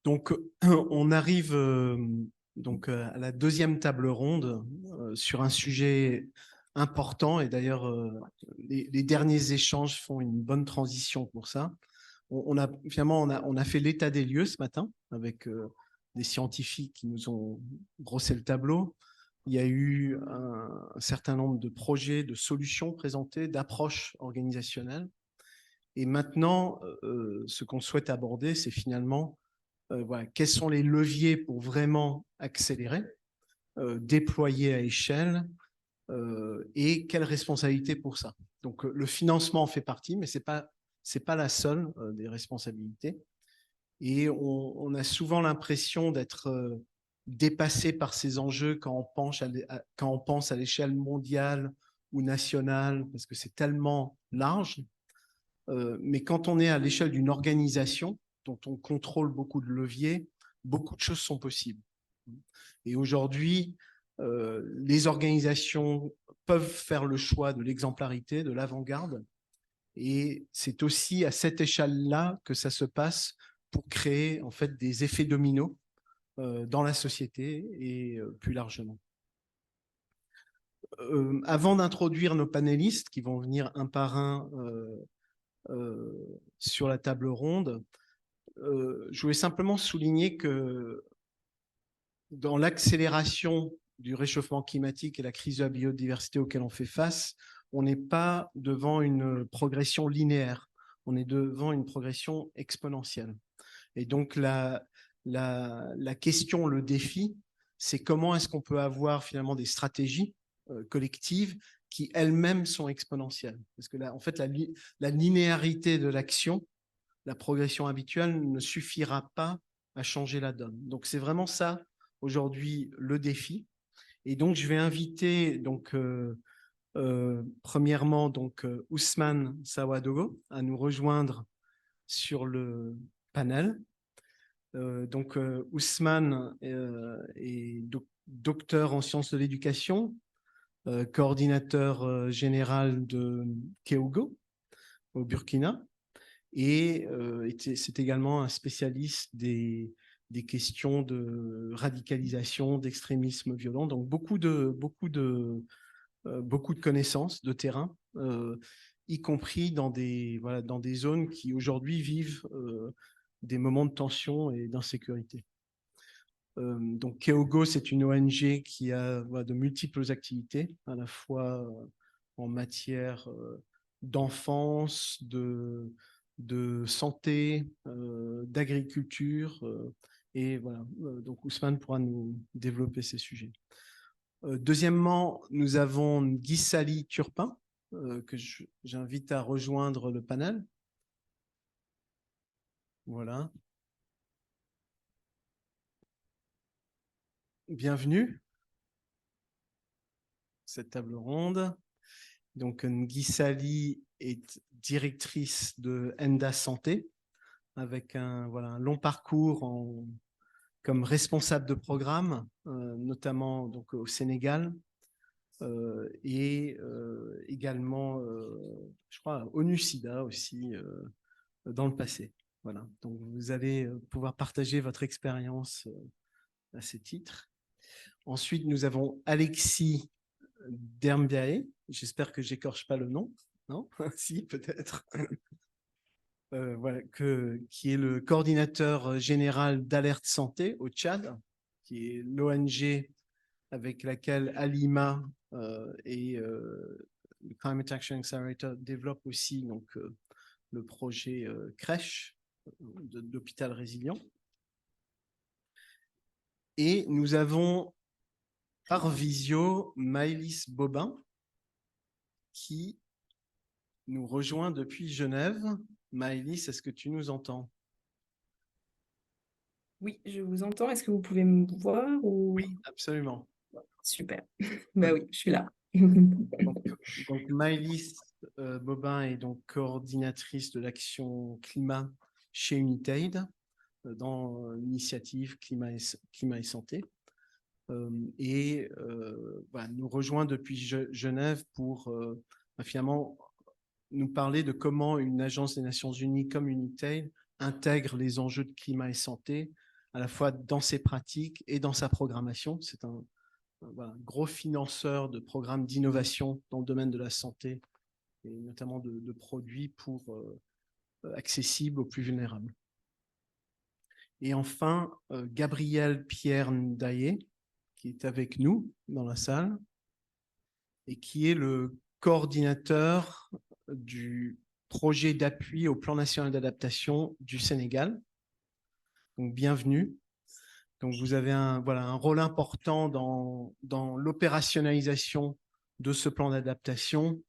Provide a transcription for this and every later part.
Donc, on arrive à la deuxième table ronde sur un sujet important. Et d'ailleurs, les derniers échanges font une bonne transition pour ça. Finalement, on a fait l'état des lieux ce matin avec des scientifiques qui nous ont brossé le tableau. Il y a eu un certain nombre de projets, de solutions présentées, d'approches organisationnelles. Et maintenant, ce qu'on souhaite aborder, c'est finalement voilà, quels sont les leviers pour vraiment accélérer, déployer à échelle et quelle responsabilité pour ça. Donc le financement en fait partie, mais c'est pas la seule des responsabilités. Et on a souvent l'impression d'être dépassé par ces enjeux quand on pense à l'échelle mondiale ou nationale, parce que c'est tellement large. Mais quand on est à l'échelle d'une organisation dont on contrôle beaucoup de leviers, beaucoup de choses sont possibles. Et aujourd'hui, les organisations peuvent faire le choix de l'exemplarité, de l'avant-garde. Et c'est aussi à cette échelle-là que ça se passe pour créer en fait des effets dominos dans la société et plus largement. Avant d'introduire nos panélistes qui vont venir un par un sur la table ronde, je voulais simplement souligner que dans l'accélération du réchauffement climatique et la crise de la biodiversité auquel on fait face, on n'est pas devant une progression linéaire, on est devant une progression exponentielle. Et donc la question, le défi, c'est comment est-ce qu'on peut avoir finalement des stratégies collectives qui elles-mêmes sont exponentielles. Parce que là, en fait, la linéarité de l'action, la progression habituelle ne suffira pas à changer la donne. Donc c'est vraiment ça aujourd'hui le défi. Et donc je vais inviter premièrement Ousmane Sawadogo à nous rejoindre sur le panel. Ousmane est docteur en sciences de l'éducation, coordinateur général de Keogo au Burkina, et c'est également un spécialiste des questions de radicalisation, d'extrémisme violent. Donc beaucoup de connaissances de terrain, y compris dans des zones qui aujourd'hui vivent des moments de tension et d'insécurité. Donc Keogo, c'est une ONG qui a de multiples activités, à la fois en matière d'enfance, de santé, d'agriculture. Et voilà, donc Ousmane pourra nous développer ces sujets. Deuxièmement, nous avons Guy Turpin, que j'invite à rejoindre le panel. Voilà. Bienvenue à cette table ronde. Donc, Nguissali est directrice de Enda Santé, avec un long parcours comme responsable de programme, notamment donc, au Sénégal, et également, je crois, au NUCIDA aussi, dans le passé. Voilà. Donc, vous allez pouvoir partager votre expérience à ces titres. Ensuite, nous avons Alexis Dermbiaé. J'espère que j'écorche pas le nom. Non? Si, peut-être. Voilà, qui est le coordinateur général d'Alerte Santé au Tchad, qui est l'ONG avec laquelle Alima et le Climate Action Accelerator développent aussi le projet crèche d'hôpital résilient. Et nous avons par visio Maëlys Bobin qui nous rejoint depuis Genève. Maëlys, est-ce que tu nous entends? Oui, je vous entends. Est-ce que vous pouvez me voir ou... Oui, absolument. Super. Bah oui, je suis là. Donc Maëlys Bobin est donc coordinatrice de l'action climat chez Unitaid dans l'initiative climat et santé. Nous rejoint depuis Genève pour finalement nous parler de comment une agence des Nations Unies comme Unitaid intègre les enjeux de climat et santé à la fois dans ses pratiques et dans sa programmation. C'est un voilà, gros financeur de programmes d'innovation dans le domaine de la santé et notamment de produits pour accessibles aux plus vulnérables. Et enfin, Gabriel Pierre Ndaye, qui est avec nous dans la salle et qui est le coordinateur du projet d'appui au plan national d'adaptation du Sénégal. Donc, bienvenue. Donc, vous avez voilà, un rôle important dans l'opérationnalisation de ce plan d'adaptation,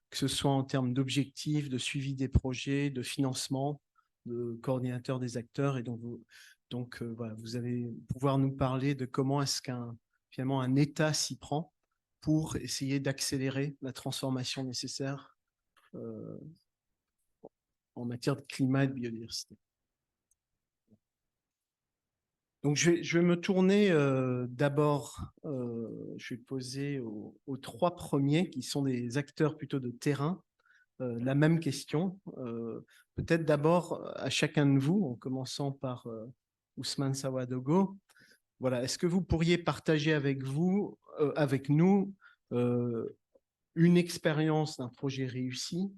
que ce soit en termes d'objectifs, de suivi des projets, de financement, de coordinateur des acteurs. Et donc voilà, vous allez pouvoir nous parler de comment est-ce finalement un État s'y prend pour essayer d'accélérer la transformation nécessaire en matière de climat et de biodiversité. Donc, je vais me tourner d'abord, je vais poser aux trois premiers, qui sont des acteurs plutôt de terrain, la même question. Peut-être d'abord à chacun de vous, en commençant par Ousmane Sawadogo. Voilà, est-ce que vous pourriez partager avec nous, une expérience d'un projet réussi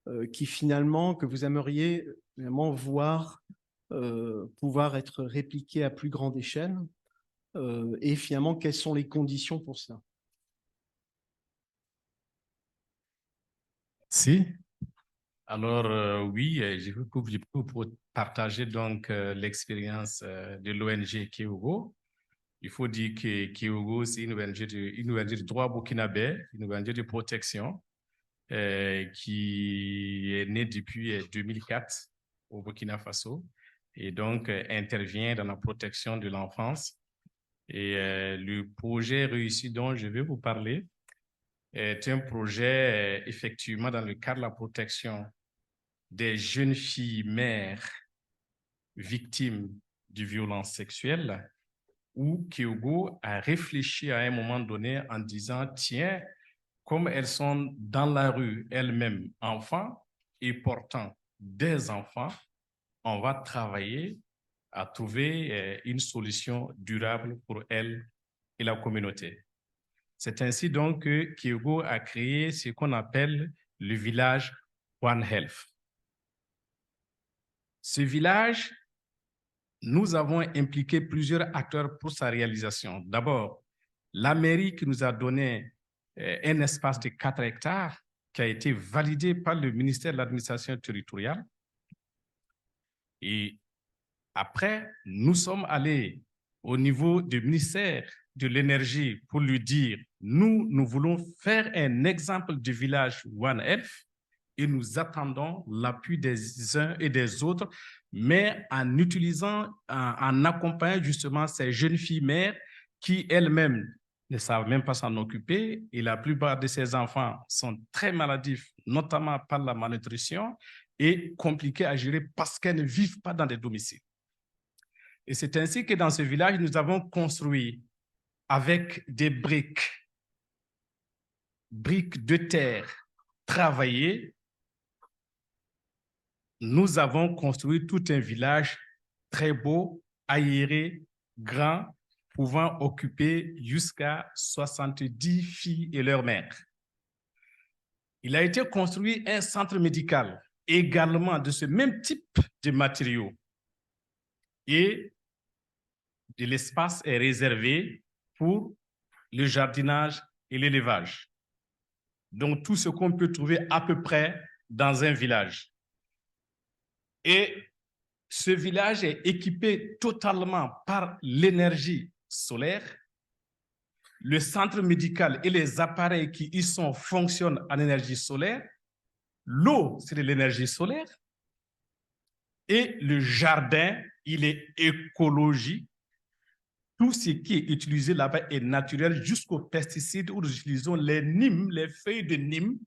que vous aimeriez vraiment voir pouvoir être répliqué à plus grande échelle et finalement, quelles sont les conditions pour cela? Si. Alors, oui, je peux partager donc l'expérience de l'ONG Kyogo. Il faut dire que Kyogo, c'est une ONG de droit burkinabé, une ONG de protection qui est née depuis 2004 au Burkina Faso et donc intervient dans la protection de l'enfance. Et le projet réussi dont je vais vous parler est un projet effectivement dans le cadre de la protection des jeunes filles mères victimes de violences sexuelles, où Kyogo a réfléchi à un moment donné en disant, tiens, comme elles sont dans la rue elles-mêmes enfants et portant des enfants, on va travailler à trouver une solution durable pour elles et la communauté. C'est ainsi donc que Kyogo a créé ce qu'on appelle le village One Health. Ce village, nous avons impliqué plusieurs acteurs pour sa réalisation. D'abord, la mairie qui nous a donné un espace de 4 hectares qui a été validé par le ministère de l'administration territoriale. Et après, nous sommes allés au niveau du ministère de l'énergie pour lui dire, nous voulons faire un exemple du village One Health et nous attendons l'appui des uns et des autres, mais en utilisant, en accompagnant justement ces jeunes filles mères qui elles-mêmes ne savent même pas s'en occuper et la plupart de ces enfants sont très maladifs, notamment par la malnutrition et compliqués à gérer parce qu'elles ne vivent pas dans des domiciles. Et c'est ainsi que dans ce village, nous avons construit avec des briques de terre travaillées, nous avons construit tout un village très beau, aéré, grand, pouvant occuper jusqu'à 70 filles et leurs mères. Il a été construit un centre médical également de ce même type de matériaux. Et de l'espace est réservé pour le jardinage et l'élevage. Donc, tout ce qu'on peut trouver à peu près dans un village. Et ce village est équipé totalement par l'énergie solaire. Le centre médical et les appareils qui y sont fonctionnent en énergie solaire. L'eau, c'est de l'énergie solaire. Et le jardin, il est écologique. Tout ce qui est utilisé là-bas est naturel jusqu'aux pesticides où nous utilisons les nimes, les feuilles de nîmes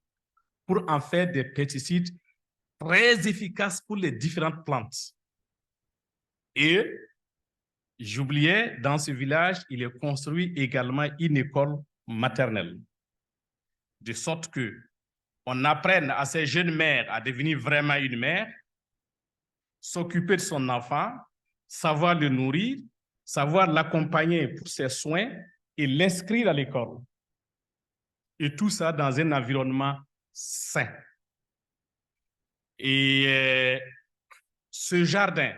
pour en faire des pesticides très efficaces pour les différentes plantes. Et j'oubliais, dans ce village, il est construit également une école maternelle. De sorte qu'on apprenne à ces jeunes mères à devenir vraiment une mère, s'occuper de son enfant, savoir le nourrir, savoir l'accompagner pour ses soins et l'inscrire à l'école. Et tout ça dans un environnement sain. Et ce jardin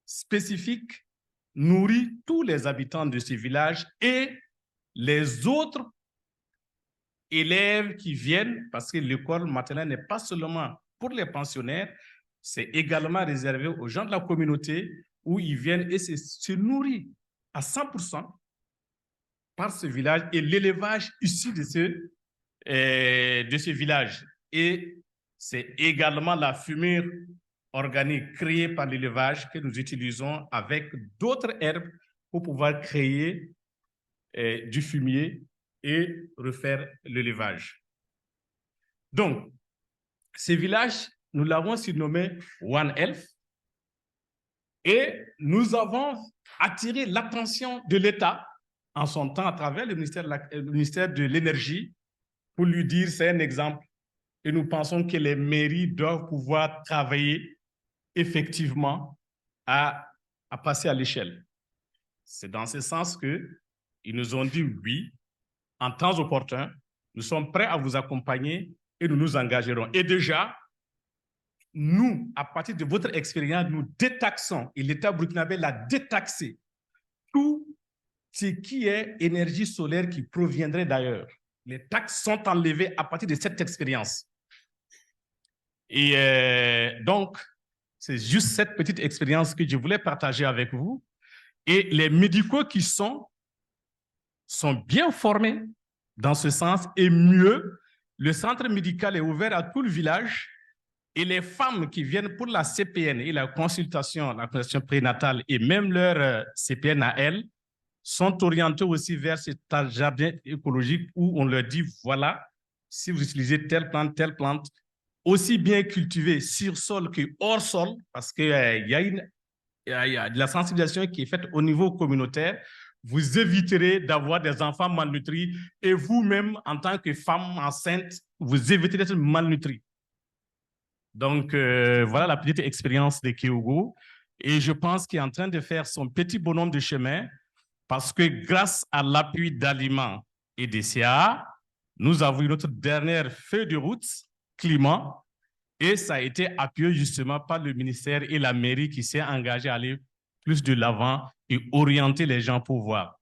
spécifique nourrit tous les habitants de ce village et les autres élèves qui viennent, parce que l'école maternelle n'est pas seulement pour les pensionnaires, c'est également réservé aux gens de la communauté où ils viennent et se nourrit à 100% par ce village et l'élevage issu de ce village. Et c'est également la fumure organique créée par l'élevage que nous utilisons avec d'autres herbes pour pouvoir créer du fumier et refaire l'élevage. Donc, ce village, nous l'avons surnommé One Health et nous avons attiré l'attention de l'État en son temps à travers le ministère de l'Énergie pour lui dire c'est un exemple et nous pensons que les mairies doivent pouvoir travailler effectivement à passer à l'échelle. C'est dans ce sens qu'ils nous ont dit oui, en temps opportun, nous sommes prêts à vous accompagner et nous nous engagerons. Et déjà, nous, à partir de votre expérience, nous détaxons, et l'État burkinabé l'a détaxé, tout ce qui est énergie solaire qui proviendrait d'ailleurs. Les taxes sont enlevées à partir de cette expérience. Et donc, c'est juste cette petite expérience que je voulais partager avec vous. Et les médicaux qui sont bien formés dans ce sens. Et mieux, le centre médical est ouvert à tout le village. Et les femmes qui viennent pour la CPN et la consultation prénatale et même leur CPN à elles, sont orientées aussi vers ce jardin écologique où on leur dit, voilà, si vous utilisez telle plante, aussi bien cultivée sur sol que hors sol, parce qu'il y a de la sensibilisation qui est faite au niveau communautaire, vous éviterez d'avoir des enfants malnutris et vous-même, en tant que femme enceinte, vous éviterez d'être malnutris. Donc, voilà la petite expérience de Kéogo. Et je pense qu'il est en train de faire son petit bonhomme de chemin parce que grâce à l'appui d'Aliments et des CA, nous avons eu notre dernière feuille de route climat et ça a été appuyé justement par le ministère et la mairie qui s'est engagé à aller plus de l'avant et orienter les gens pour voir.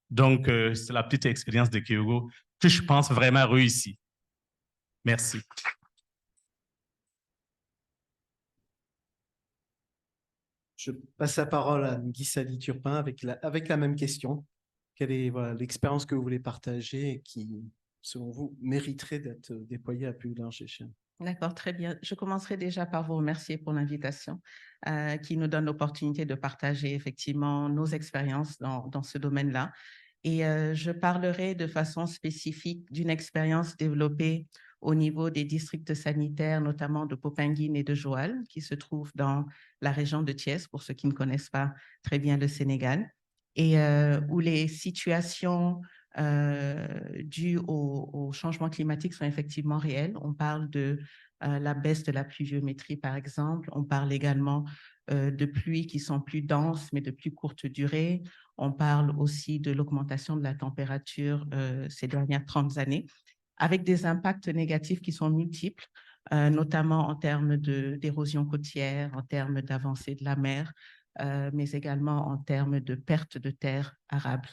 Donc, c'est la petite expérience de Kéogo que je pense vraiment réussie. Merci. Je passe la parole à Guy Sali-Turpin avec la même question. Quelle est l'expérience que vous voulez partager et qui, selon vous, mériterait d'être déployée à plus large échelle? D'accord, très bien. Je commencerai déjà par vous remercier pour l'invitation qui nous donne l'opportunité de partager effectivement nos expériences dans ce domaine-là. Et je parlerai de façon spécifique d'une expérience développée au niveau des districts sanitaires, notamment de Popenguine et de Joal, qui se trouvent dans la région de Thiès, pour ceux qui ne connaissent pas très bien le Sénégal, et où les situations dues au changement climatique sont effectivement réelles. On parle de la baisse de la pluviométrie, par exemple. On parle également de pluies qui sont plus denses, mais de plus courte durée. On parle aussi de l'augmentation de la température ces dernières 30 années, avec des impacts négatifs qui sont multiples, notamment en termes d'érosion côtière, en termes d'avancée de la mer, mais également en termes de perte de terres arables.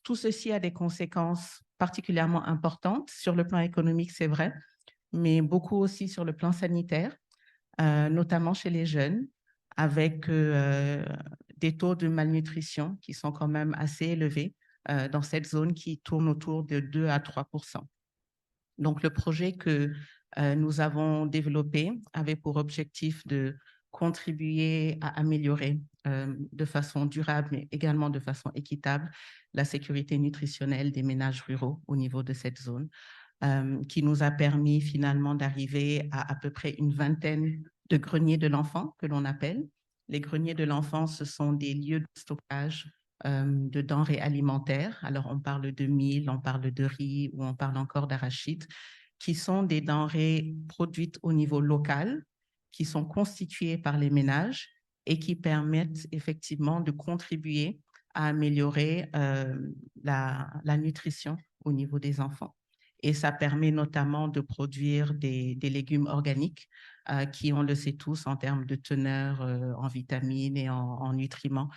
Tout ceci a des conséquences particulièrement importantes sur le plan économique, c'est vrai, mais beaucoup aussi sur le plan sanitaire, notamment chez les jeunes, avec des taux de malnutrition qui sont quand même assez élevés dans cette zone qui tourne autour de 2 à 3%. Donc, le projet que nous avons développé avait pour objectif de contribuer à améliorer de façon durable, mais également de façon équitable, la sécurité nutritionnelle des ménages ruraux au niveau de cette zone, qui nous a permis finalement d'arriver à peu près une vingtaine de greniers de l'enfant, que l'on appelle. Les greniers de l'enfant, ce sont des lieux de stockage de denrées alimentaires. Alors, on parle de mil, on parle de riz ou on parle encore d'arachide, qui sont des denrées produites au niveau local, qui sont constituées par les ménages et qui permettent effectivement de contribuer à améliorer la nutrition au niveau des enfants. Et ça permet notamment de produire des légumes organiques qui, on le sait tous, en termes de teneur en vitamines et en nutriments,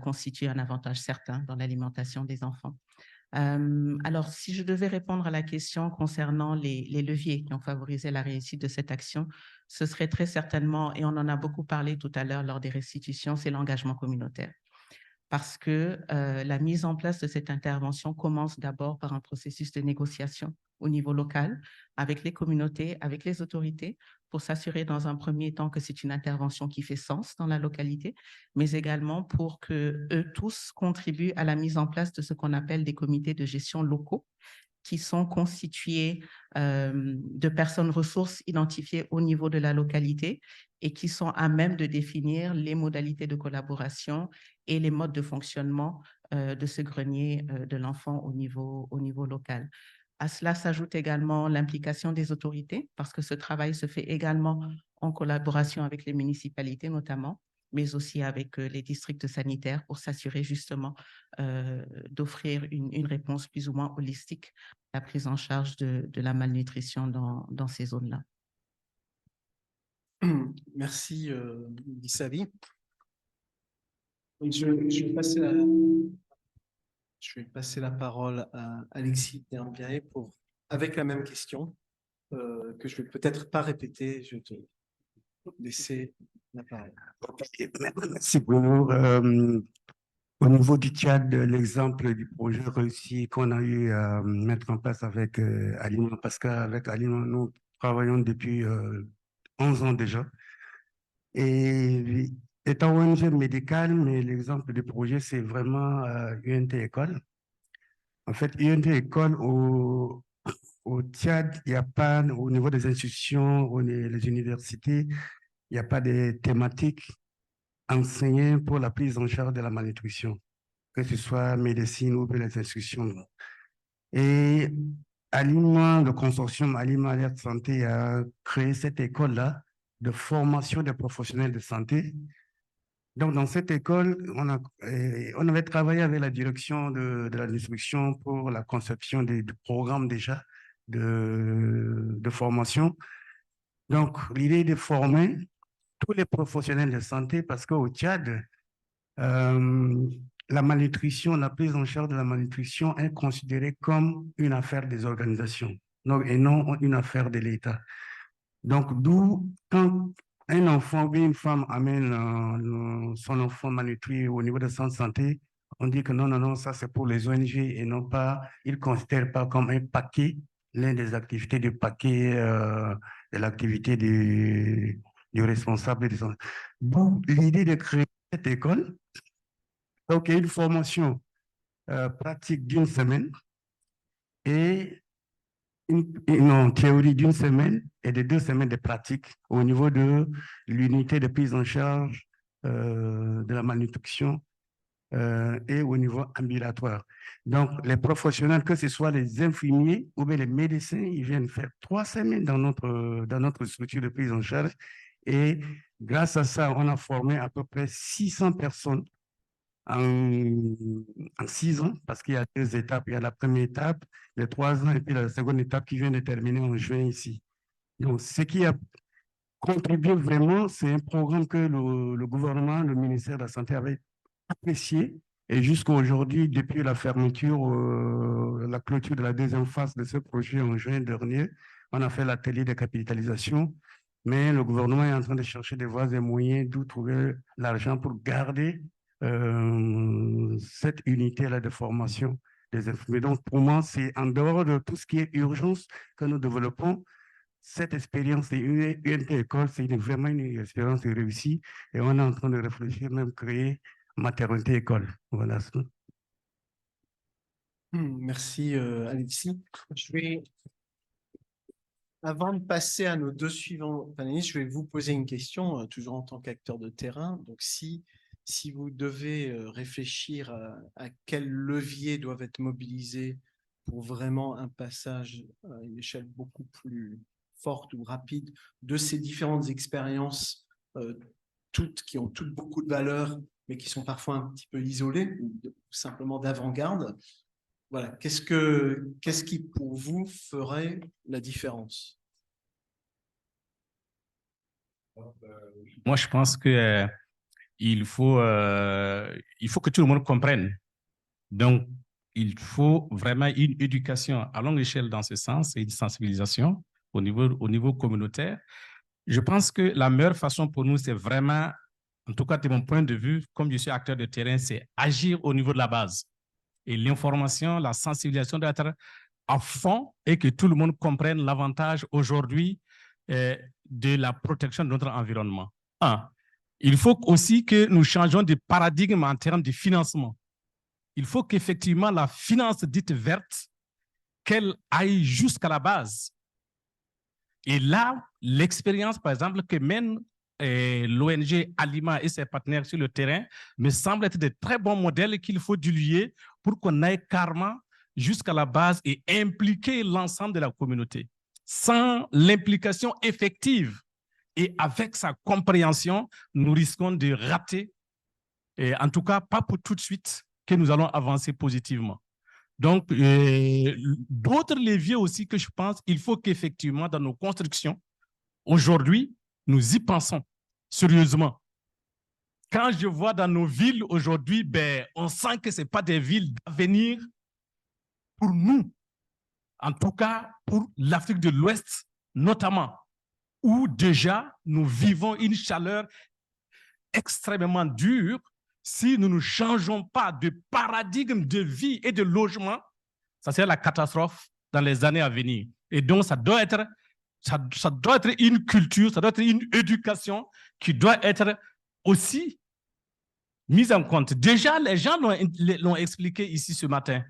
constituent un avantage certain dans l'alimentation des enfants. Alors, si je devais répondre à la question concernant les leviers qui ont favorisé la réussite de cette action, ce serait très certainement, et on en a beaucoup parlé tout à l'heure lors des restitutions, c'est l'engagement communautaire. Parce que la mise en place de cette intervention commence d'abord par un processus de négociation au niveau local, avec les communautés, avec les autorités, pour s'assurer dans un premier temps que c'est une intervention qui fait sens dans la localité, mais également pour que eux tous contribuent à la mise en place de ce qu'on appelle des comités de gestion locaux, qui sont constitués de personnes ressources identifiées au niveau de la localité et qui sont à même de définir les modalités de collaboration et les modes de fonctionnement de ce grenier de l'enfant au niveau local. À cela s'ajoute également l'implication des autorités, parce que ce travail se fait également en collaboration avec les municipalités notamment, mais aussi avec les districts sanitaires pour s'assurer justement d'offrir une réponse plus ou moins holistique à la prise en charge de la malnutrition dans ces zones-là. Merci, Lissavi. Je vais passer la parole à Alexis Derbiaye avec la même question que je ne vais peut-être pas répéter. Je vais te laisser la parole. Merci Bruno. Au niveau du Tchad, l'exemple du projet réussi qu'on a eu à mettre en place avec Alima, parce qu'avec Alima, nous travaillons depuis 11 ans déjà. Et étant ONG médicale, mais l'exemple du projet, c'est vraiment UNT École. En fait, UNT École, au Tchad, il n'y a pas, au niveau des institutions, les universités, il n'y a pas de thématiques enseignées pour la prise en charge de la malnutrition, que ce soit médecine ou les institutions. Et Alima, le consortium Alima Alerte Santé a créé cette école-là de formation des professionnels de santé. Donc, dans cette école, on avait travaillé avec la direction de la distribution pour la conception du programme déjà de formation. Donc, l'idée est de former tous les professionnels de santé parce qu'au Tchad, la malnutrition, la prise en charge de la malnutrition est considérée comme une affaire des organisations et non une affaire de l'État. Donc, d'où, quand un enfant ou une femme amène son enfant malnutri au niveau de son santé, on dit que non, ça c'est pour les ONG et non pas, ils ne considèrent pas comme un paquet, l'une des activités du paquet de l'activité du responsable. D'où l'idée de créer cette école. Donc, il y a une formation pratique d'une semaine et une théorie d'une semaine et de 2 semaines de pratique au niveau de l'unité de prise en charge de la malnutrition et au niveau ambulatoire. Donc, les professionnels, que ce soit les infirmiers ou bien les médecins, ils viennent faire 3 semaines dans notre structure de prise en charge. Et grâce à ça, on a formé à peu près 600 personnes en 6 ans, parce qu'il y a 2 étapes. Il y a la première étape, les 3 ans, et puis la seconde étape qui vient de terminer en juin ici. Donc, ce qui a contribué vraiment, c'est un programme que le gouvernement, le ministère de la Santé avait apprécié. Et jusqu'à aujourd'hui, depuis la fermeture, la clôture de la deuxième phase de ce projet en juin dernier, on a fait l'atelier de capitalisation. Mais le gouvernement est en train de chercher des voies et moyens d'où trouver l'argent pour garder cette unité-là de formation des infirmiers. Donc, pour moi, c'est en dehors de tout ce qui est urgence que nous développons. Cette expérience de UNT École, c'est vraiment une expérience réussie et on est en train de réfléchir, même créer maternité école. Voilà. Merci, Alexis. Avant de passer à nos 2 suivants panélistes, je vais vous poser une question, toujours en tant qu'acteur de terrain. Donc, si vous devez réfléchir à quels leviers doivent être mobilisés pour vraiment un passage à une échelle beaucoup plus forte ou rapide de ces différentes expériences, qui ont toutes beaucoup de valeur, mais qui sont parfois un petit peu isolées, ou simplement d'avant-garde. Voilà. Qu'est-ce qui, pour vous, ferait la différence? Moi, je pense que il faut que tout le monde comprenne. Donc, il faut vraiment une éducation à longue échelle dans ce sens et une sensibilisation au niveau communautaire. Je pense que la meilleure façon pour nous, c'est vraiment, en tout cas de mon point de vue, comme je suis acteur de terrain, c'est agir au niveau de la base. Et l'information, la sensibilisation doit être à fond et que tout le monde comprenne l'avantage aujourd'hui de la protection de notre environnement. Il faut aussi que nous changeons de paradigme en termes de financement. Il faut qu'effectivement la finance dite verte, qu'elle aille jusqu'à la base. Et là, l'expérience, par exemple, que mène l'ONG Alima et ses partenaires sur le terrain me semble être de très bons modèles qu'il faut diluer pour qu'on aille carrément jusqu'à la base et impliquer l'ensemble de la communauté. Sans l'implication effective et avec sa compréhension, nous risquons de rater, et en tout cas pas pour tout de suite, que nous allons avancer positivement. Donc, d'autres leviers aussi que je pense, il faut qu'effectivement dans nos constructions, aujourd'hui, nous y pensons sérieusement. Quand je vois dans nos villes aujourd'hui, on sent que ce n'est pas des villes d'avenir pour nous, en tout cas pour l'Afrique de l'Ouest notamment, où déjà nous vivons une chaleur extrêmement dure. Si nous ne changeons pas de paradigme de vie et de logement, ça serait la catastrophe dans les années à venir. Et donc, ça doit être une culture, ça doit être une éducation qui doit être aussi mise en compte. Déjà, les gens l'ont expliqué ici ce matin.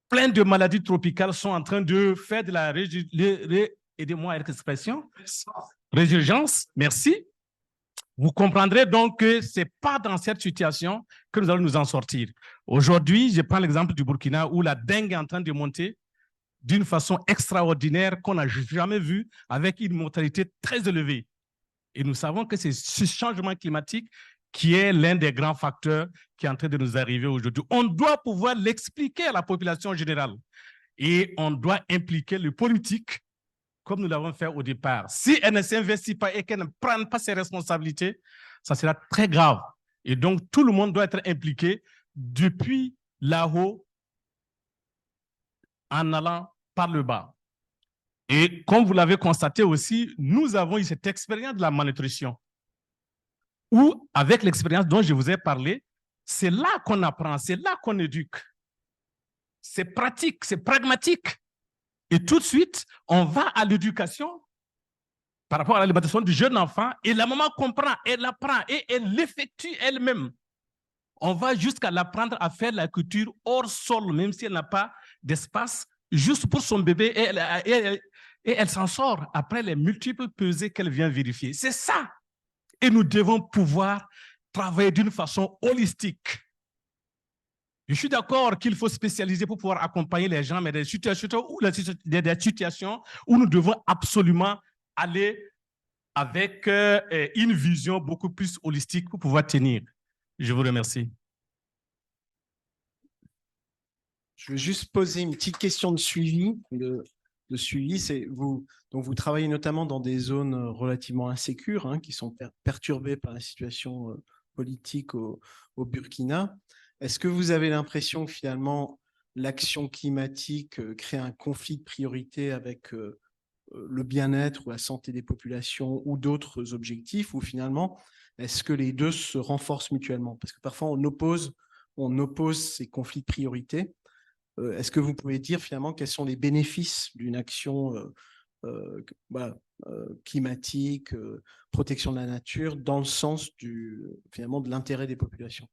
Plein de maladies tropicales sont en train de faire de la aidez-moi avec l'expression, résurgence, merci. Vous comprendrez donc que ce n'est pas dans cette situation que nous allons nous en sortir. Aujourd'hui, je prends l'exemple du Burkina où la dengue est en train de monter d'une façon extraordinaire qu'on n'a jamais vue, avec une mortalité très élevée. Et nous savons que c'est ce changement climatique qui est l'un des grands facteurs qui est en train de nous arriver aujourd'hui. On doit pouvoir l'expliquer à la population générale et on doit impliquer le politique comme nous l'avons fait au départ. Si elle ne s'investit pas et qu'elle ne prend pas ses responsabilités, ça sera très grave. Et donc, tout le monde doit être impliqué depuis là-haut en allant par le bas. Et comme vous l'avez constaté aussi, nous avons eu cette expérience de la malnutrition où, avec l'expérience dont je vous ai parlé, c'est là qu'on apprend, c'est là qu'on éduque. C'est pratique, c'est pragmatique. Et tout de suite, on va à l'éducation par rapport à l'alimentation du jeune enfant et la maman comprend, elle apprend et elle l'effectue elle-même. On va jusqu'à l'apprendre à faire la culture hors sol, même si elle n'a pas d'espace, juste pour son bébé et elle s'en sort après les multiples pesées qu'elle vient vérifier. C'est ça. Et nous devons pouvoir travailler d'une façon holistique. Je suis d'accord qu'il faut spécialiser pour pouvoir accompagner les gens, mais des situations où nous devons absolument aller avec une vision beaucoup plus holistique pour pouvoir tenir. Je vous remercie. Je vais juste poser une petite question de suivi. C'est donc vous travaillez notamment dans des zones relativement insécures, qui sont perturbées par la situation politique au Burkina. Est-ce que vous avez l'impression que finalement l'action climatique crée un conflit de priorité avec le bien-être ou la santé des populations ou d'autres objectifs, ou finalement est-ce que les deux se renforcent mutuellement? Parce que parfois on oppose ces conflits de priorité. Est-ce que vous pouvez dire finalement quels sont les bénéfices d'une action climatique, protection de la nature, dans le sens finalement de l'intérêt des populations?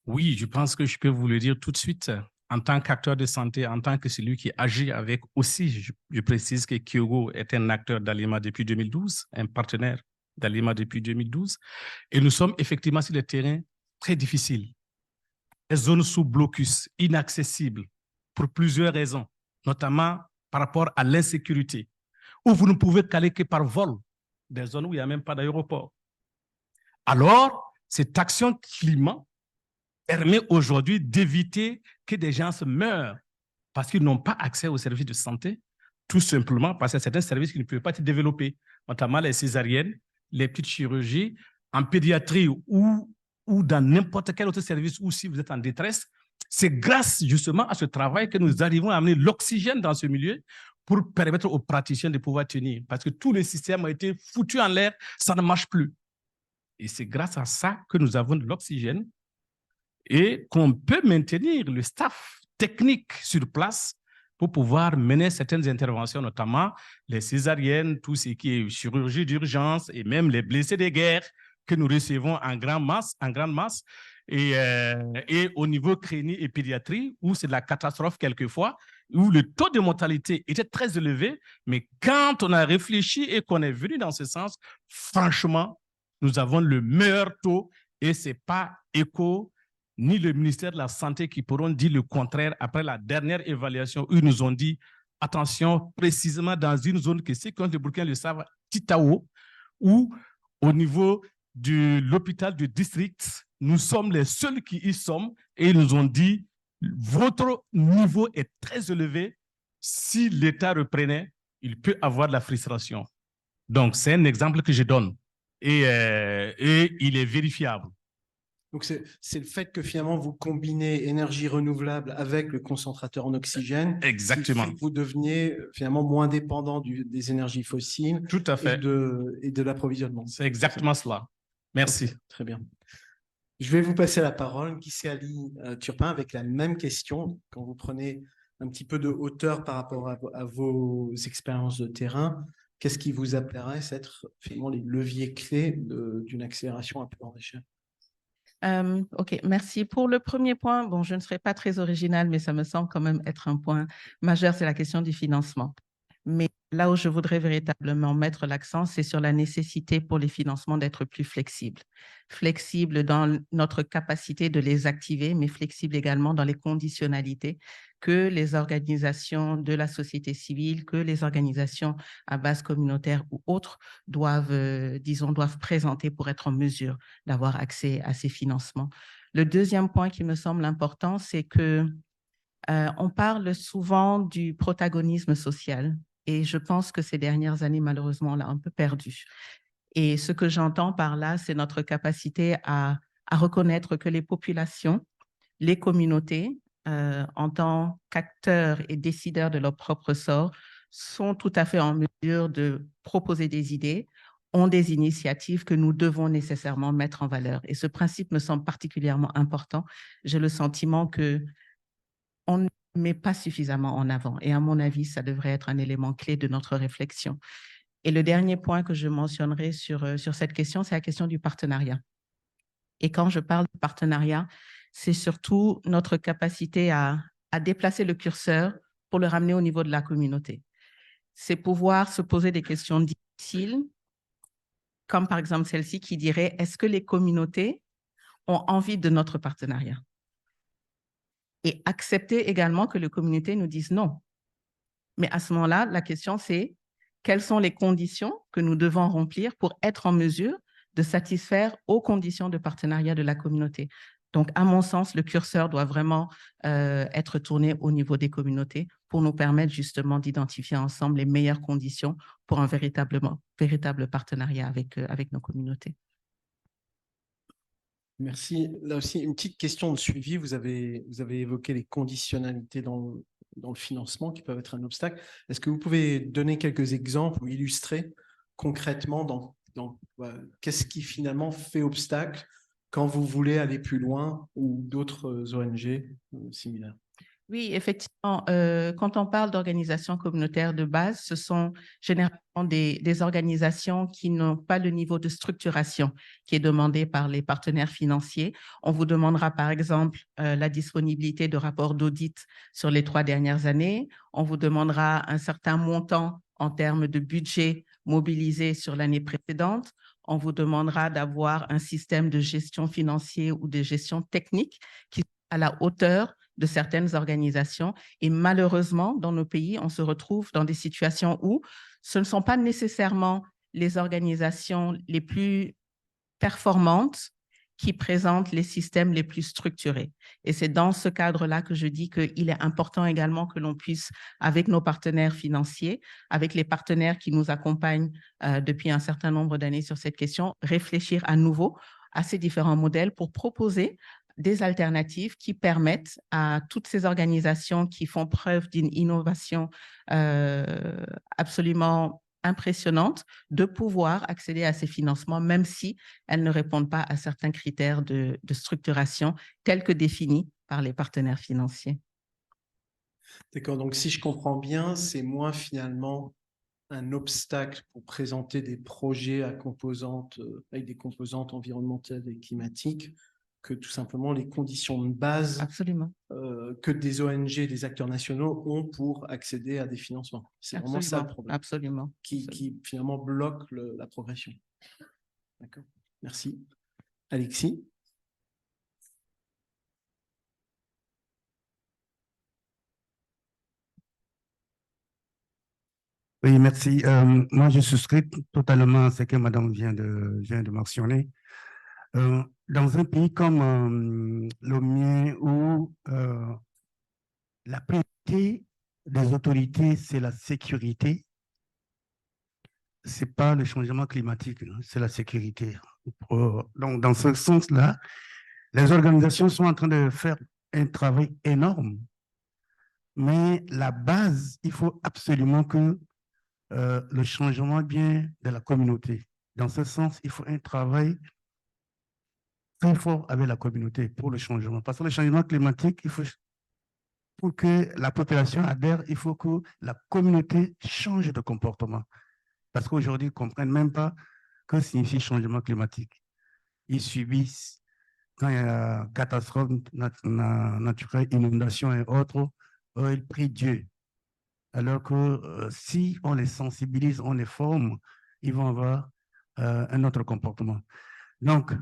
Oui, je pense que je peux vous le dire tout de suite. En tant qu'acteur de santé, en tant que celui qui agit avec aussi, je précise que Kyogo est un acteur d'Alima depuis 2012, un partenaire d'Alima depuis 2012. Et nous sommes effectivement sur le terrain très difficile. Les zones sous blocus, inaccessibles, pour plusieurs raisons, notamment par rapport à l'insécurité, où vous ne pouvez qu'aller que par vol, des zones où il n'y a même pas d'aéroport. Alors, cette action climat permet aujourd'hui d'éviter que des gens se meurent parce qu'ils n'ont pas accès aux services de santé, tout simplement parce que certains services qui ne peuvent pas être développés, notamment les césariennes, les petites chirurgies, en pédiatrie ou dans n'importe quel autre service, ou si vous êtes en détresse. C'est grâce justement à ce travail que nous arrivons à amener l'oxygène dans ce milieu pour permettre aux praticiens de pouvoir tenir. Parce que tout le système a été foutu en l'air, ça ne marche plus. Et c'est grâce à ça que nous avons de l'oxygène et qu'on peut maintenir le staff technique sur place pour pouvoir mener certaines interventions, notamment les césariennes, tout ce qui est chirurgie d'urgence et même les blessés de guerre que nous recevons en grande masse. Et au niveau crénie et pédiatrie, où c'est de la catastrophe quelquefois, où le taux de mortalité était très élevé, mais quand on a réfléchi et qu'on est venu dans ce sens, franchement, nous avons le meilleur taux et ce n'est pas ECHO ni le ministère de la Santé qui pourront dire le contraire après la dernière évaluation où ils nous ont dit, attention, précisément dans une zone que ceux qui ont le Burkina le savent, Titao, où au niveau de l'hôpital du district, nous sommes les seuls qui y sommes et ils nous ont dit, votre niveau est très élevé. Si l'État reprenait, il peut avoir de la frustration. Donc, c'est un exemple que je donne et il est vérifiable. Donc, c'est le fait que finalement, vous combinez énergie renouvelable avec le concentrateur en oxygène. Exactement. Qui fait que vous deveniez finalement moins dépendant des énergies fossiles. Tout à fait. Et de l'approvisionnement. C'est exactement cela. Merci. Okay, très bien. Je vais vous passer la parole, Guissé Ali Turpin, avec la même question. Quand vous prenez un petit peu de hauteur par rapport à vos expériences de terrain, qu'est-ce qui vous apparaît être finalement les leviers clés d'une accélération à plus grande échelle? OK, merci. Pour le premier point, bon, je ne serai pas très originale, mais ça me semble quand même être un point majeur, c'est la question du financement. Mais là où je voudrais véritablement mettre l'accent, c'est sur la nécessité pour les financements d'être plus flexibles. Flexibles dans notre capacité de les activer, mais flexibles également dans les conditionnalités que les organisations de la société civile, que les organisations à base communautaire ou autres doivent présenter pour être en mesure d'avoir accès à ces financements. Le deuxième point qui me semble important, c'est que on parle souvent du protagonisme social. Et je pense que ces dernières années, malheureusement, on l'a un peu perdu. Et ce que j'entends par là, c'est notre capacité à reconnaître que les populations, les communautés, en tant qu'acteurs et décideurs de leur propre sort, sont tout à fait en mesure de proposer des idées, ont des initiatives que nous devons nécessairement mettre en valeur. Et ce principe me semble particulièrement important. J'ai le sentiment qu'on ne met pas suffisamment en avant. Et à mon avis, ça devrait être un élément clé de notre réflexion. Et le dernier point que je mentionnerai sur cette question, c'est la question du partenariat. Et quand je parle de partenariat, c'est surtout notre capacité à déplacer le curseur pour le ramener au niveau de la communauté. C'est pouvoir se poser des questions difficiles, comme par exemple celle-ci qui dirait, est-ce que les communautés ont envie de notre partenariat? Et accepter également que les communautés nous disent non. Mais à ce moment-là, la question c'est, quelles sont les conditions que nous devons remplir pour être en mesure de satisfaire aux conditions de partenariat de la communauté? Donc, à mon sens, le curseur doit vraiment être tourné au niveau des communautés pour nous permettre justement d'identifier ensemble les meilleures conditions pour un véritable partenariat avec nos communautés. Merci. Là aussi, une petite question de suivi. Vous avez évoqué les conditionnalités dans le financement qui peuvent être un obstacle. Est-ce que vous pouvez donner quelques exemples ou illustrer concrètement qu'est-ce qui finalement fait obstacle quand vous voulez aller plus loin ou d'autres ONG similaires? Oui, effectivement, quand on parle d'organisations communautaires de base, ce sont généralement des organisations qui n'ont pas le niveau de structuration qui est demandé par les partenaires financiers. On vous demandera par exemple la disponibilité de rapports d'audit sur les 3 dernières années. On vous demandera un certain montant en termes de budget mobilisé sur l'année précédente. On vous demandera d'avoir un système de gestion financière ou de gestion technique qui soit à la hauteur de certaines organisations. Et malheureusement, dans nos pays, on se retrouve dans des situations où ce ne sont pas nécessairement les organisations les plus performantes qui présentent les systèmes les plus structurés. Et c'est dans ce cadre-là que je dis qu'il est important également que l'on puisse, avec nos partenaires financiers, avec les partenaires qui nous accompagnent depuis un certain nombre d'années sur cette question, réfléchir à nouveau à ces différents modèles pour proposer des alternatives qui permettent à toutes ces organisations qui font preuve d'une innovation absolument impressionnante de pouvoir accéder à ces financements, même si elles ne répondent pas à certains critères de structuration tels que définis par les partenaires financiers. D'accord, donc si je comprends bien, c'est moins finalement un obstacle pour présenter des projets à composantes, avec des composantes environnementales et climatiques, que tout simplement les conditions de base Absolument. Que des ONG, des acteurs nationaux ont pour accéder à des financements. C'est vraiment ça le problème. Absolument. Qui finalement bloque la progression. D'accord, merci. Alexis? Oui, merci. Moi, je souscris totalement à ce que Madame vient de mentionner. Dans un pays comme le mien où la priorité des autorités, c'est la sécurité, ce n'est pas le changement climatique, hein, c'est la sécurité. Donc, dans ce sens-là, les organisations sont en train de faire un travail énorme, mais la base, il faut absolument que le changement vienne de la communauté. Dans ce sens, il faut un travail très fort avec la communauté pour le changement. Parce que le changement climatique, pour que la population adhère, il faut que la communauté change de comportement. Parce qu'aujourd'hui, ils ne comprennent même pas ce que signifie changement climatique. Ils subissent, quand il y a catastrophe naturelle, inondation et autres, ils prient Dieu. Alors que si on les sensibilise, on les forme, ils vont avoir un autre comportement. Donc,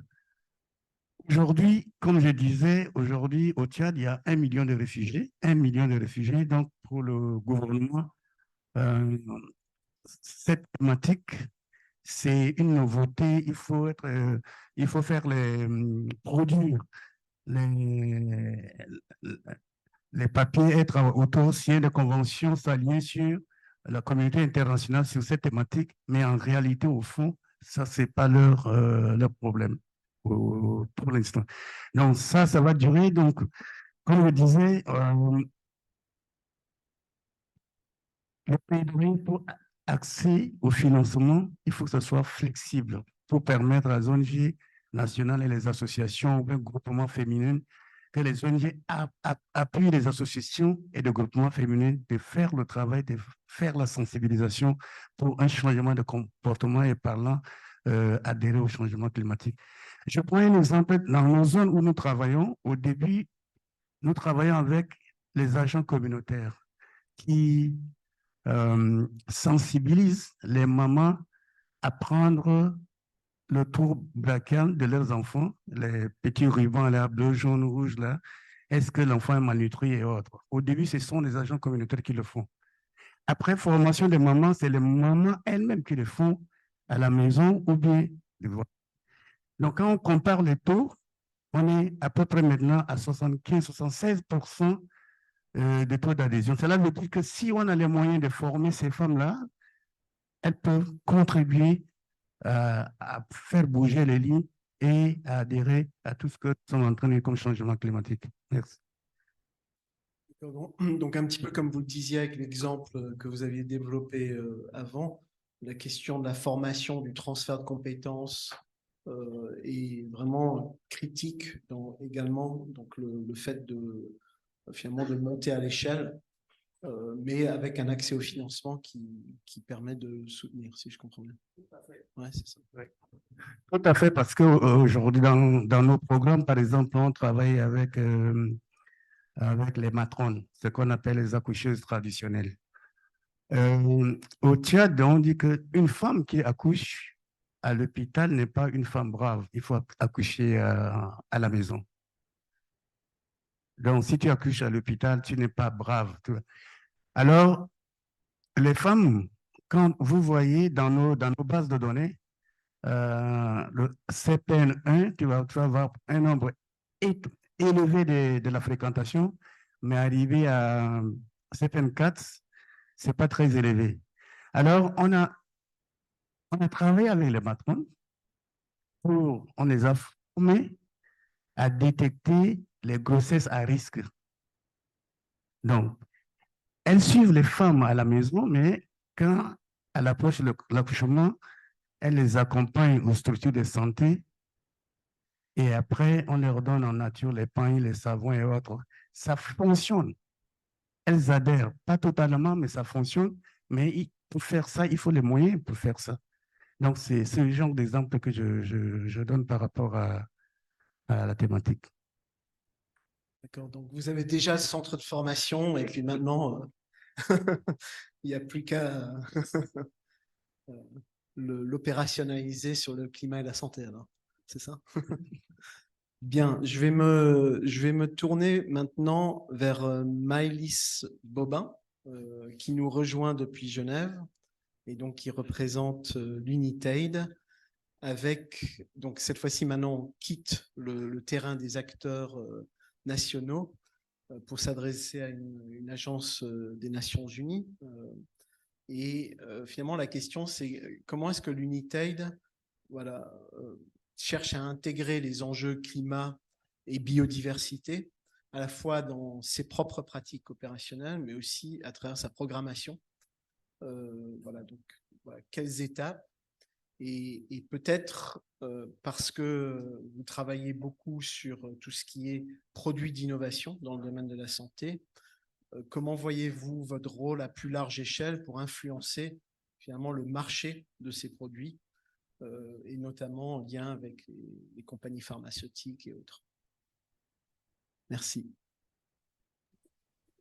aujourd'hui, comme je disais, aujourd'hui au Tchad, il y a 1 million de réfugiés. 1 million de réfugiés. Donc, pour le gouvernement, cette thématique, c'est une nouveauté. Il faut faire produire les papiers, être auto-signés de conventions s'allier sur la communauté internationale sur cette thématique, mais en réalité, au fond, ça, ce n'est pas leur problème pour l'instant. Donc, ça va durer. Donc, comme je disais, le plaidoyer pour accès au financement, il faut que ce soit flexible pour permettre à les ONG nationales et les associations ou les groupements féminins, que les ONG appuient les associations et les groupements féminins de faire le travail, de faire la sensibilisation pour un changement de comportement et parlant adhérer au changement climatique. Je prends un exemple. Dans nos zones où nous travaillons, au début, nous travaillons avec les agents communautaires qui sensibilisent les mamans à prendre le tour brachial de leurs enfants, les petits rubans là, bleu, jaune, rouge là. Est-ce que l'enfant est malnutri et autres? Au début, ce sont les agents communautaires qui le font. Après formation des mamans, c'est les mamans elles-mêmes qui le font à la maison ou bien. Donc, quand on compare les taux, on est à peu près maintenant à 75-76% de taux d'adhésion. Cela veut dire que si on a les moyens de former ces femmes-là, elles peuvent contribuer à faire bouger les lignes et à adhérer à tout ce que nous sommes en train de faire comme changement climatique. Merci. Donc, un petit peu comme vous le disiez avec l'exemple que vous aviez développé avant, la question de la formation, du transfert de compétences est vraiment critique également. Donc, le fait finalement de monter à l'échelle, mais avec un accès au financement qui permet de soutenir, si je comprends bien. Tout à fait. Ouais, c'est ça. Ouais. Tout à fait, parce qu'aujourd'hui, dans nos programmes, par exemple, on travaille avec les matrones, ce qu'on appelle les accoucheuses traditionnelles. Au Tchad, on dit qu'une femme qui accouche à l'hôpital n'est pas une femme brave. Il faut accoucher à la maison. Donc, si tu accouches à l'hôpital, tu n'es pas brave. Alors, les femmes, quand vous voyez dans nos bases de données, le CPN1, tu vas avoir un nombre élevé de la fréquentation, mais arrivé à CPN4, ce n'est pas très élevé. Alors, on a travaillé avec les matrons on les a formés à détecter les grossesses à risque. Donc, elles suivent les femmes à la maison, mais quand elle approche l'accouchement, elles les accompagnent aux structures de santé et après, on leur donne en nature les pains, les savons et autres. Ça fonctionne. Elles adhèrent, pas totalement, mais ça fonctionne. Mais pour faire ça, il faut les moyens pour faire ça. Donc, c'est ce genre d'exemple que je donne par rapport à la thématique. D'accord, donc vous avez déjà ce centre de formation et puis maintenant, il n'y a plus qu'à l'opérationnaliser sur le climat et la santé, alors. C'est ça? Bien, je vais me tourner maintenant vers Maëlys Bobin, qui nous rejoint depuis Genève et donc qui représente l'Unitaid. Avec, donc cette fois-ci maintenant, on quitte le terrain des acteurs nationaux pour s'adresser à une agence des Nations Unies. Et finalement, la question, c'est comment est-ce que l'Unitaid cherche à intégrer les enjeux climat et biodiversité, à la fois dans ses propres pratiques opérationnelles, mais aussi à travers sa programmation. Quelles étapes et peut-être parce que vous travaillez beaucoup sur tout ce qui est produits d'innovation dans le domaine de la santé, comment voyez-vous votre rôle à plus large échelle pour influencer finalement le marché de ces produits et notamment en lien avec les compagnies pharmaceutiques et autres? Merci.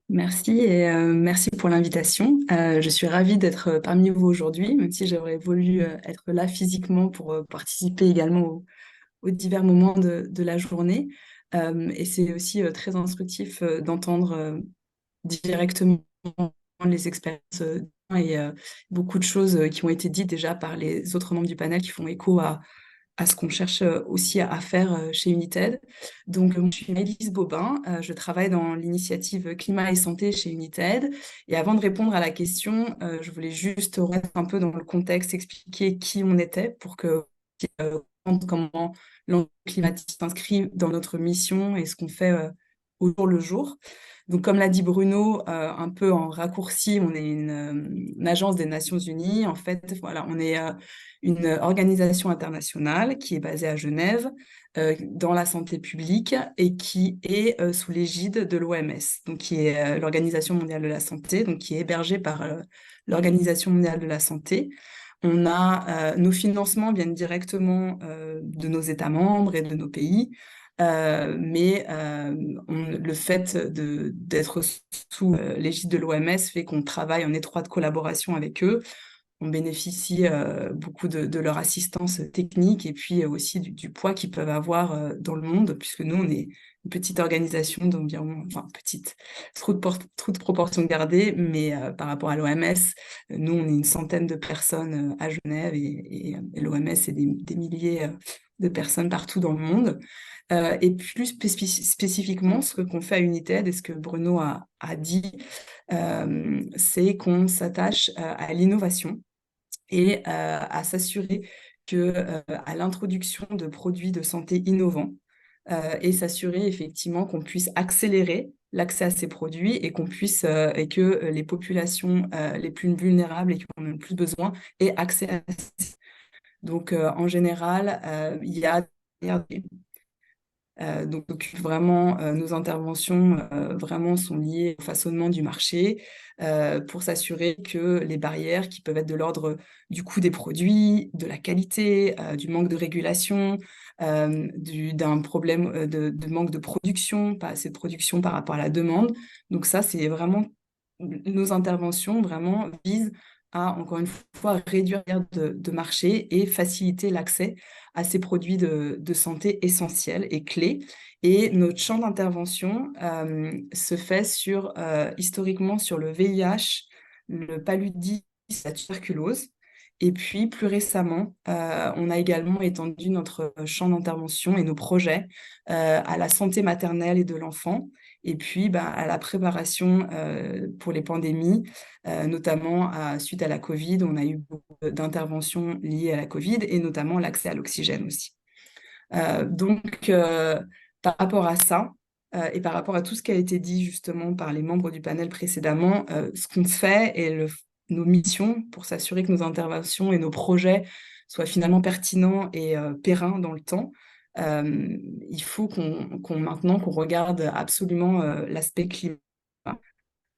Merci et merci pour l'invitation. Je suis ravie d'être parmi vous aujourd'hui, même si j'aurais voulu être là physiquement pour participer également aux divers moments de la journée. Et c'est aussi très instructif d'entendre directement les expériences et beaucoup de choses qui ont été dites déjà par les autres membres du panel qui font écho à ce qu'on cherche aussi à faire chez Unitaid. Donc, je suis Maëlys Bobin, je travaille dans l'initiative Climat et Santé chez Unitaid. Et avant de répondre à la question, je voulais juste remettre un peu dans le contexte, expliquer qui on était pour que comment l'enjeu climatique s'inscrit dans notre mission et ce qu'on fait au jour le jour. Donc, comme l'a dit Bruno, un peu en raccourci, on est une agence des Nations Unies. En fait, voilà, on est une organisation internationale qui est basée à Genève dans la santé publique et qui est sous l'égide de l'OMS, donc qui est l'Organisation mondiale de la santé, donc qui est hébergée par l'Organisation mondiale de la santé. On a nos financements viennent directement de nos États membres et de nos pays. Mais le fait d'être sous l'égide de l'OMS fait qu'on travaille en étroite collaboration avec eux. On bénéficie beaucoup de leur assistance technique et puis aussi du poids qu'ils peuvent avoir dans le monde, puisque nous, on est une petite organisation d'environ, enfin petite, trop de proportions gardées, mais par rapport à l'OMS, nous, on est une centaine de personnes à Genève et l'OMS, c'est des milliers de personnes partout dans le monde. Et plus spécifiquement, ce qu'on fait à Unitaid et ce que Bruno a dit, c'est qu'on s'attache à l'innovation et à s'assurer à l'introduction de produits de santé innovants et s'assurer effectivement qu'on puisse accélérer l'accès à ces produits et qu'on puisse et que les populations les plus vulnérables et qui en ont le plus besoin aient accès à ça. Donc en général, il y a donc vraiment, nos interventions vraiment sont liées au façonnement du marché pour s'assurer que les barrières qui peuvent être de l'ordre du coût des produits, de la qualité, du manque de régulation, d'un problème de manque de production, pas assez de production par rapport à la demande. Donc ça, c'est vraiment nos interventions vraiment visent à, encore une fois, réduire de marché et faciliter l'accès à ces produits de santé essentiels et clés. Et notre champ d'intervention se fait historiquement sur le VIH, le paludisme, la tuberculose. Et puis, plus récemment, on a également étendu notre champ d'intervention et nos projets à la santé maternelle et de l'enfant, et puis à la préparation pour les pandémies, notamment suite à la Covid. On a eu beaucoup d'interventions liées à la Covid, et notamment l'accès à l'oxygène aussi. Donc, par rapport à ça, et par rapport à tout ce qui a été dit justement par les membres du panel précédemment, ce qu'on fait et nos missions pour s'assurer que nos interventions et nos projets soient finalement pertinents et pérennes dans le temps, il faut maintenant qu'on regarde absolument l'aspect climat,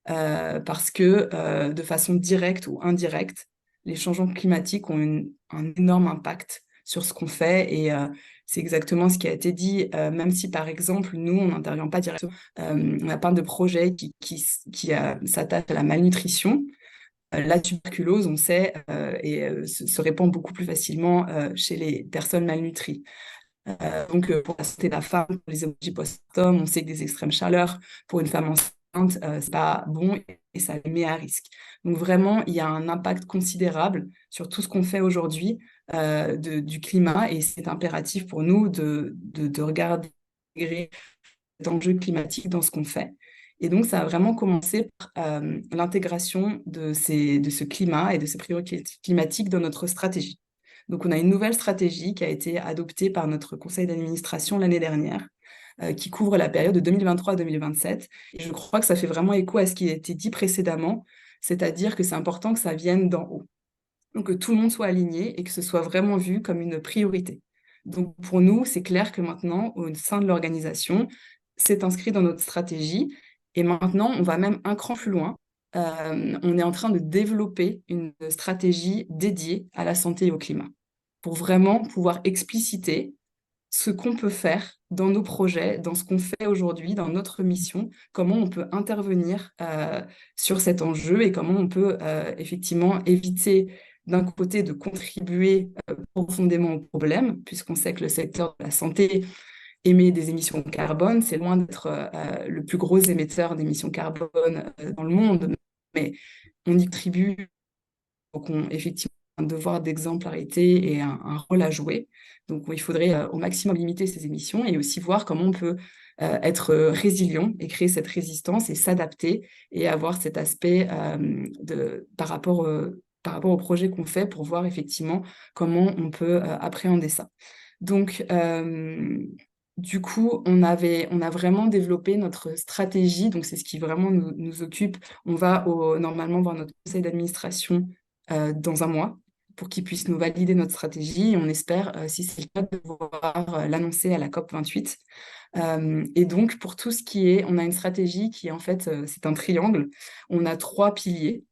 parce que de façon directe ou indirecte, les changements climatiques ont un énorme impact sur ce qu'on fait, et c'est exactement ce qui a été dit, même si par exemple nous on n'intervient pas directement, on a plein de projets qui s'attachent à la malnutrition. La tuberculose, on sait, se répand beaucoup plus facilement chez les personnes malnutries. Donc pour la santé de la femme, pour les hémorragies post-partum, on sait que des extrêmes chaleurs pour une femme enceinte, c'est pas bon et ça les met à risque. Donc vraiment, il y a un impact considérable sur tout ce qu'on fait aujourd'hui du climat, et c'est impératif pour nous de regarder cet enjeu climatique dans ce qu'on fait. Et donc, ça a vraiment commencé par l'intégration de ce climat et de ces priorités climatiques dans notre stratégie. Donc, on a une nouvelle stratégie qui a été adoptée par notre conseil d'administration l'année dernière, qui couvre la période de 2023 à 2027. Et je crois que ça fait vraiment écho à ce qui a été dit précédemment, c'est-à-dire que c'est important que ça vienne d'en haut. Donc, que tout le monde soit aligné et que ce soit vraiment vu comme une priorité. Donc, pour nous, c'est clair que maintenant, au sein de l'organisation, c'est inscrit dans notre stratégie. Et maintenant, on va même un cran plus loin. On est en train de développer une stratégie dédiée à la santé et au climat, pour vraiment pouvoir expliciter ce qu'on peut faire dans nos projets, dans ce qu'on fait aujourd'hui, dans notre mission, comment on peut intervenir sur cet enjeu, et comment on peut effectivement éviter d'un côté de contribuer profondément au problème, puisqu'on sait que le secteur de la santé émet des émissions carbone. C'est loin d'être le plus gros émetteur d'émissions carbone dans le monde, mais on y contribue. Donc, effectivement, un devoir d'exemplarité et un rôle à jouer. Donc, il faudrait au maximum limiter ces émissions, et aussi voir comment on peut être résilient et créer cette résistance et s'adapter, et avoir cet aspect par rapport au projet qu'on fait, pour voir effectivement comment on peut appréhender ça. Donc, du coup, on a vraiment développé notre stratégie. Donc, c'est ce qui vraiment nous occupe. On va normalement voir notre conseil d'administration dans un mois, pour qu'ils puissent nous valider notre stratégie. Et on espère, si c'est le cas, de pouvoir l'annoncer à la COP28. Et donc, pour tout ce qui est, on a une stratégie qui, en fait, c'est un triangle. On a 3 piliers.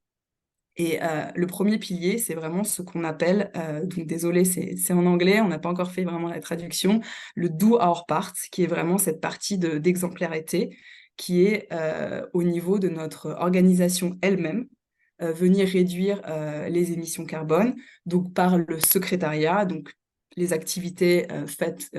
Et le premier pilier, c'est vraiment ce qu'on appelle, donc désolé, c'est en anglais, on n'a pas encore fait vraiment la traduction, le do our part, qui est vraiment cette partie d'exemplarité, qui est au niveau de notre organisation elle-même, venir réduire les émissions carbone, donc par le secrétariat, donc les activités faites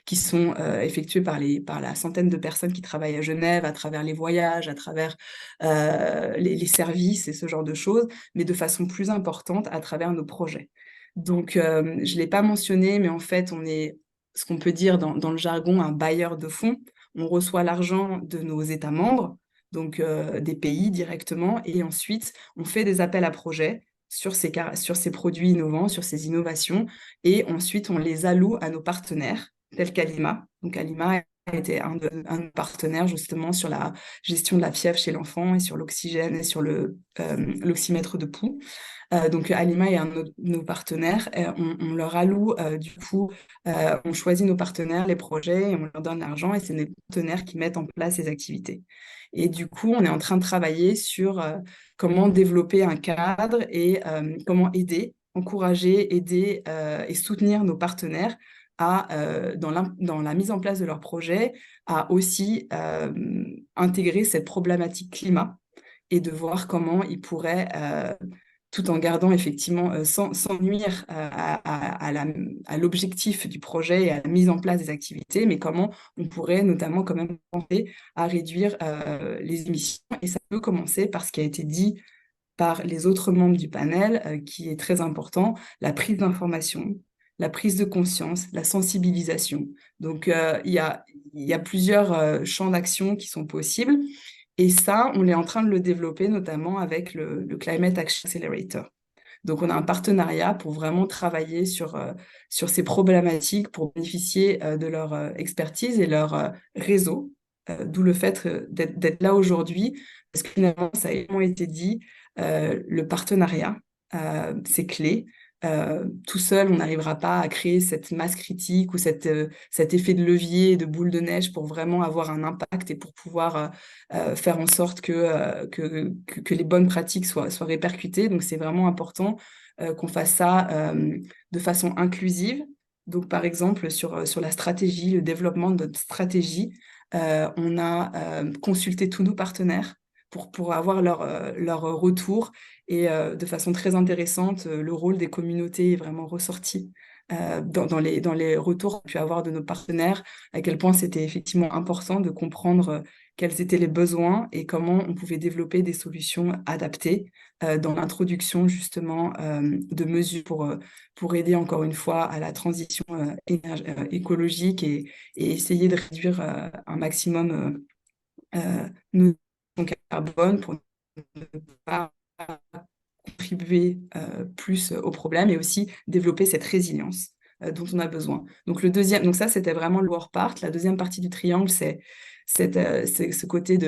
qui sont effectuées par la centaine de personnes qui travaillent à Genève, à travers les voyages, à travers les services et ce genre de choses, mais de façon plus importante à travers nos projets. Donc, je ne l'ai pas mentionné, mais en fait, on est ce qu'on peut dire dans le jargon un bailleur de fonds. On reçoit l'argent de nos États membres, donc des pays directement, et ensuite, on fait des appels à projets sur ces produits innovants, sur ces innovations, et ensuite, on les alloue à nos partenaires, tels qu'Alima. Donc, Alima a été un de nos partenaires justement sur la gestion de la fièvre chez l'enfant, et sur l'oxygène, et sur l'oxymètre de pouls. Donc, Alima est un de nos partenaires. On leur alloue, du coup, on choisit nos partenaires, les projets, et on leur donne l'argent, et c'est nos partenaires qui mettent en place ces activités. Et du coup, on est en train de travailler sur comment développer un cadre, et comment encourager, aider et soutenir nos partenaires dans la mise en place de leurs projets, à aussi intégrer cette problématique climat, et de voir comment ils pourraient, tout en gardant effectivement, sans nuire à l'objectif du projet et à la mise en place des activités, mais comment on pourrait notamment quand même penser à réduire les émissions. Et ça peut commencer par ce qui a été dit par les autres membres du panel, qui est très important, la prise d'information, la prise de conscience, la sensibilisation. Donc, il y a plusieurs champs d'action qui sont possibles. Et ça, on est en train de le développer, notamment avec le Climate Action Accelerator. Donc, on a un partenariat pour vraiment travailler sur ces problématiques, pour bénéficier de leur expertise et leur réseau, d'où le fait d'être là aujourd'hui, parce que finalement, ça a également été dit, le partenariat, c'est clé. Tout seul, on n'arrivera pas à créer cette masse critique ou cet effet de levier, de boule de neige pour vraiment avoir un impact et pour pouvoir faire en sorte que les bonnes pratiques soient répercutées. Donc, c'est vraiment important qu'on fasse ça de façon inclusive. Donc, par exemple, sur la stratégie, le développement de notre stratégie, on a consulté tous nos partenaires pour avoir leur retour. Et de façon très intéressante, le rôle des communautés est vraiment ressorti dans les retours qu'on a pu avoir de nos partenaires, à quel point c'était effectivement important de comprendre quels étaient les besoins et comment on pouvait développer des solutions adaptées dans l'introduction justement de mesures pour aider encore une fois à la transition écologique et essayer de réduire un maximum nos émissions carbone pour ne pas contribuer plus au problème et aussi développer cette résilience dont on a besoin. Donc, donc ça, c'était vraiment le work part. La deuxième partie du triangle, c'est ce côté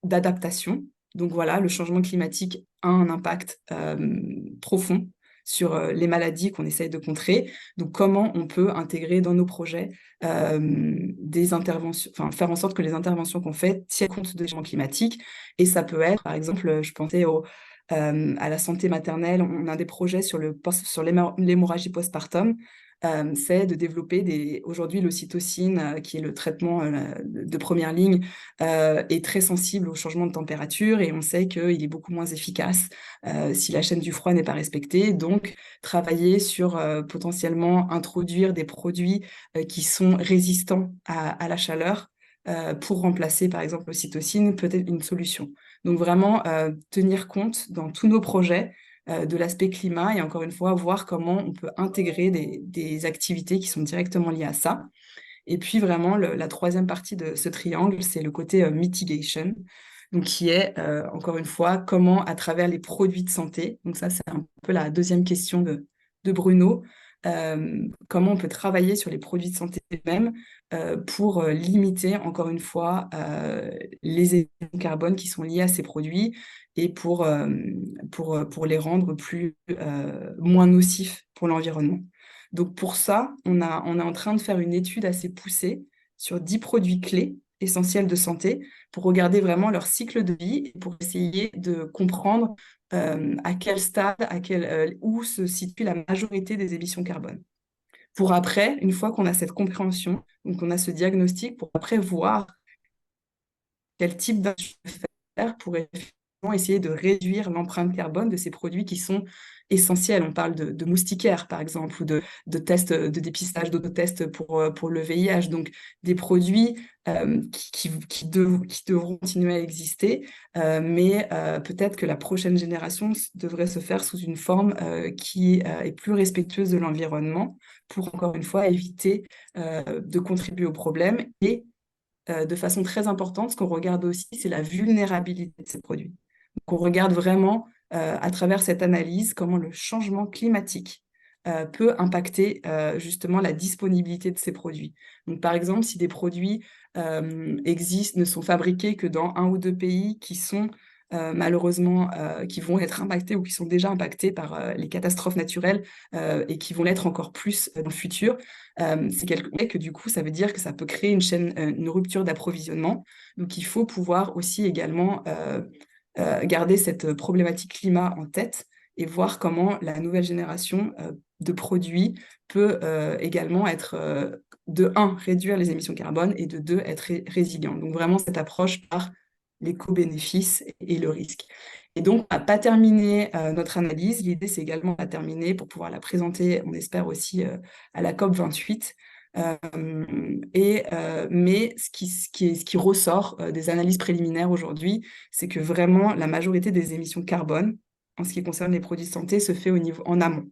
d'adaptation. Donc voilà, le changement climatique a un impact profond sur les maladies qu'on essaye de contrer. Donc, comment on peut intégrer dans nos projets des interventions, enfin, faire en sorte que les interventions qu'on fait tiennent compte de changement climatique. Et ça peut être, par exemple, je pensais à la santé maternelle, on a des projets sur l'hémorragie postpartum, c'est de développer aujourd'hui l'ocytocine, qui est le traitement de première ligne, est très sensible au changement de température et on sait qu'il est beaucoup moins efficace si la chaîne du froid n'est pas respectée. Donc, travailler sur potentiellement introduire des produits qui sont résistants à la chaleur pour remplacer par exemple l'ocytocine, peut-être une solution. Donc vraiment tenir compte dans tous nos projets de l'aspect climat et encore une fois voir comment on peut intégrer des activités qui sont directement liées à ça. Et puis vraiment la troisième partie de ce triangle, c'est le côté mitigation, donc qui est encore une fois comment à travers les produits de santé, donc ça c'est un peu la deuxième question de Bruno, comment on peut travailler sur les produits de santé eux-mêmes pour limiter encore une fois les émissions carbone qui sont liées à ces produits et pour les rendre moins nocifs pour l'environnement. Donc pour ça, on est en train de faire une étude assez poussée sur 10 produits clés essentiels de santé pour regarder vraiment leur cycle de vie et pour essayer de comprendre à quel stade, où se situe la majorité des émissions carbone. Pour après, une fois qu'on a cette compréhension, donc on a ce diagnostic, pour après voir quel type d'action faire pour essayer de réduire l'empreinte carbone de ces produits qui sont essentiels. On parle de moustiquaires, par exemple, ou de tests de dépistage, d'autotests pour le VIH. Donc, des produits qui devront continuer à exister, mais peut-être que la prochaine génération devrait se faire sous une forme qui est plus respectueuse de l'environnement pour, encore une fois, éviter de contribuer au problème. Et de façon très importante, ce qu'on regarde aussi, c'est la vulnérabilité de ces produits. Donc, on regarde vraiment à travers cette analyse comment le changement climatique peut impacter justement la disponibilité de ces produits. Donc, par exemple, si des produits ne sont fabriqués que dans 1 ou 2 pays qui sont malheureusement, qui vont être impactés ou qui sont déjà impactés par les catastrophes naturelles et qui vont l'être encore plus dans le futur, c'est quelque chose que du coup, ça veut dire que ça peut créer une rupture d'approvisionnement. Donc, il faut pouvoir aussi également garder cette problématique climat en tête et voir comment la nouvelle génération de produits peut également être, de 1, réduire les émissions carbone et de 2, être résilient. Donc, vraiment, cette approche par l'éco-bénéfice et le risque. Et donc, on n'a pas terminé notre analyse. L'idée, c'est également de la terminer pour pouvoir la présenter, on espère aussi, à la COP28. Mais ce qui ressort des analyses préliminaires aujourd'hui, c'est que vraiment la majorité des émissions carbone en ce qui concerne les produits de santé, se fait en amont.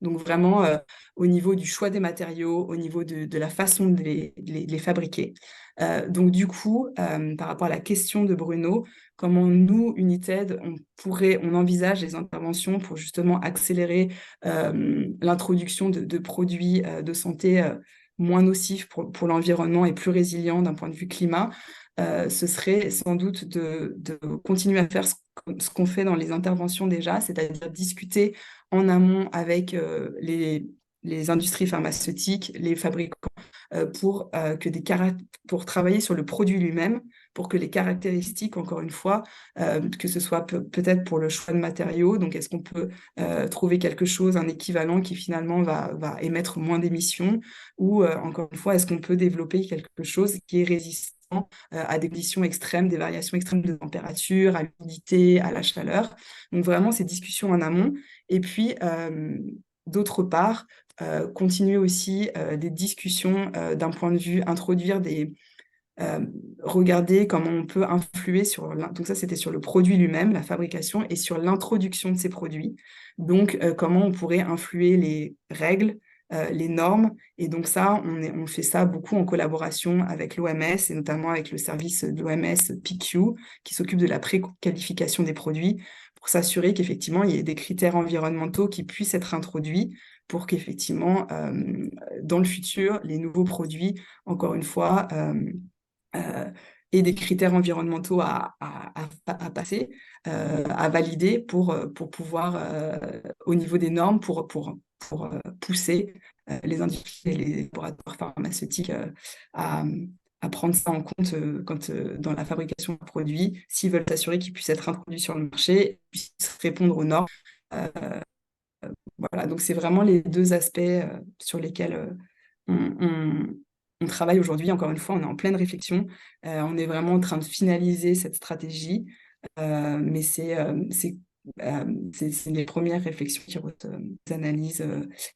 Donc vraiment au niveau du choix des matériaux, au niveau de la façon de les fabriquer. Donc du coup, par rapport à la question de Bruno, comment nous, United, on envisage les interventions pour justement accélérer l'introduction de produits de santé moins nocifs pour l'environnement et plus résilients d'un point de vue climat. Ce serait sans doute de continuer à faire ce qu'on fait dans les interventions déjà, c'est-à-dire discuter en amont avec les industries pharmaceutiques, les fabricants, pour travailler sur le produit lui-même, pour que les caractéristiques, encore une fois, que ce soit peut-être pour le choix de matériaux, donc est-ce qu'on peut trouver quelque chose, un équivalent qui finalement va émettre moins d'émissions, ou encore une fois, est-ce qu'on peut développer quelque chose qui est résistant à des conditions extrêmes, des variations extrêmes de température, à l'humidité, à la chaleur. Donc vraiment, ces discussions en amont. Et puis, d'autre part, continuer aussi des discussions d'un point de vue, regarder comment on peut influer donc ça c'était sur le produit lui-même, la fabrication, et sur l'introduction de ces produits. Donc comment on pourrait influer les règles, les normes, et donc ça, on fait ça beaucoup en collaboration avec l'OMS, et notamment avec le service de l'OMS PQ, qui s'occupe de la préqualification des produits, pour s'assurer qu'effectivement, il y ait des critères environnementaux qui puissent être introduits pour qu'effectivement, dans le futur, les nouveaux produits, encore une fois, et des critères environnementaux à passer, à valider pour pouvoir, au niveau des normes, pour pousser les industries et les laboratoires pharmaceutiques à prendre ça en compte dans la fabrication de produits, s'ils veulent s'assurer qu'ils puissent être introduits sur le marché, puissent répondre aux normes. Voilà, donc c'est vraiment les deux aspects sur lesquels on travaille aujourd'hui. Encore une fois, on est en pleine réflexion. On est vraiment en train de finaliser cette stratégie, mais c'est les premières réflexions qui des analyses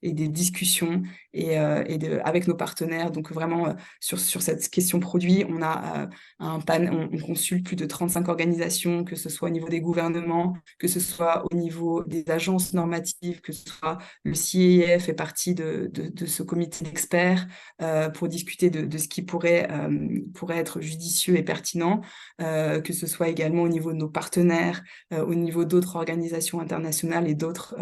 et des discussions avec nos partenaires. Donc vraiment, sur cette question produit, on a on consulte plus de 35 organisations, que ce soit au niveau des gouvernements, que ce soit au niveau des agences normatives, que ce soit le CIEF fait partie de ce comité d'experts pour discuter de ce qui pourrait être judicieux et pertinent, que ce soit également au niveau de nos partenaires, au niveau d'autres organisations internationales et d'autres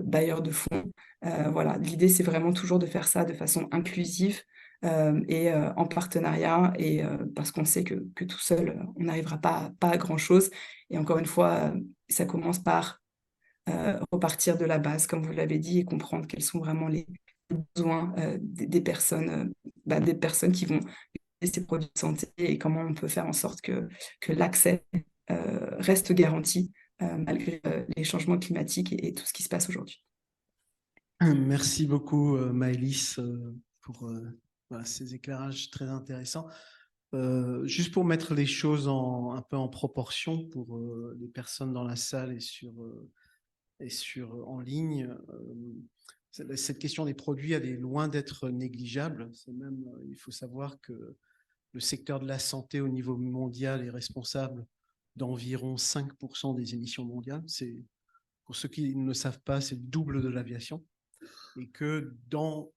bailleurs de fonds. Voilà, l'idée, c'est vraiment toujours de faire ça de façon inclusive et en partenariat, et parce qu'on sait que tout seul, on n'arrivera pas à grand-chose. Et encore une fois, ça commence par repartir de la base, comme vous l'avez dit, et comprendre quels sont vraiment les besoins des personnes qui vont utiliser ces produits de santé, et comment on peut faire en sorte que l'accès reste garanti malgré les changements climatiques et tout ce qui se passe aujourd'hui. Merci beaucoup, Maëlys, pour ces éclairages très intéressants. Juste pour mettre les choses un peu en proportion pour les personnes dans la salle et en ligne, cette question des produits, elle est loin d'être négligeable. C'est même, il faut savoir que le secteur de la santé au niveau mondial est responsable d'environ 5% des émissions mondiales. Pour ceux qui ne le savent pas, c'est le double de l'aviation. Et que dans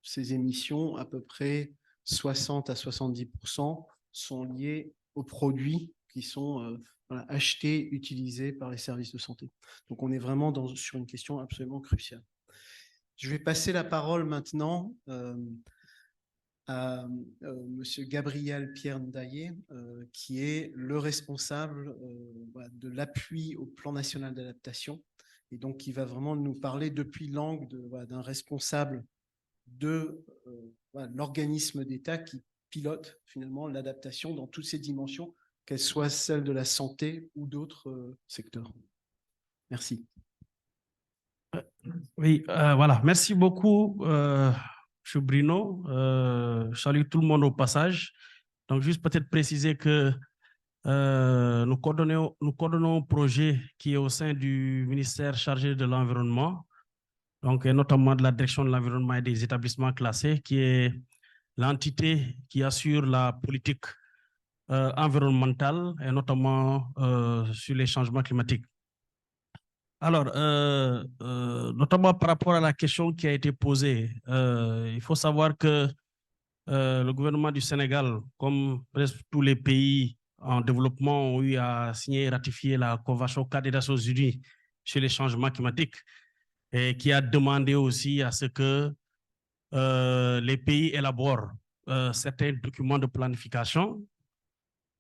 ces émissions, à peu près 60 à 70% sont liés aux produits qui sont achetés, utilisés par les services de santé. Donc on est vraiment sur une question absolument cruciale. Je vais passer la parole maintenant à Monsieur Gabriel Pierre Ndaye, qui est le responsable de l'appui au plan national d'adaptation, et donc qui va vraiment nous parler depuis l'angle d'un responsable de l'organisme d'État qui pilote finalement l'adaptation dans toutes ses dimensions, qu'elles soient celles de la santé ou d'autres secteurs. Merci. Oui, voilà. Merci beaucoup, M. Bruno. Je salue tout le monde au passage. Donc, juste peut-être préciser que nous coordonnons un projet qui est au sein du ministère chargé de l'environnement, donc notamment de la direction de l'environnement et des établissements classés, qui est l'entité qui assure la politique environnementale et notamment sur les changements climatiques. Alors, notamment par rapport à la question qui a été posée, il faut savoir que le gouvernement du Sénégal, comme presque tous les pays en développement, ont eu à signer et ratifier la Convention cadre des Nations Unies sur les changements climatiques et qui a demandé aussi à ce que les pays élaborent certains documents de planification.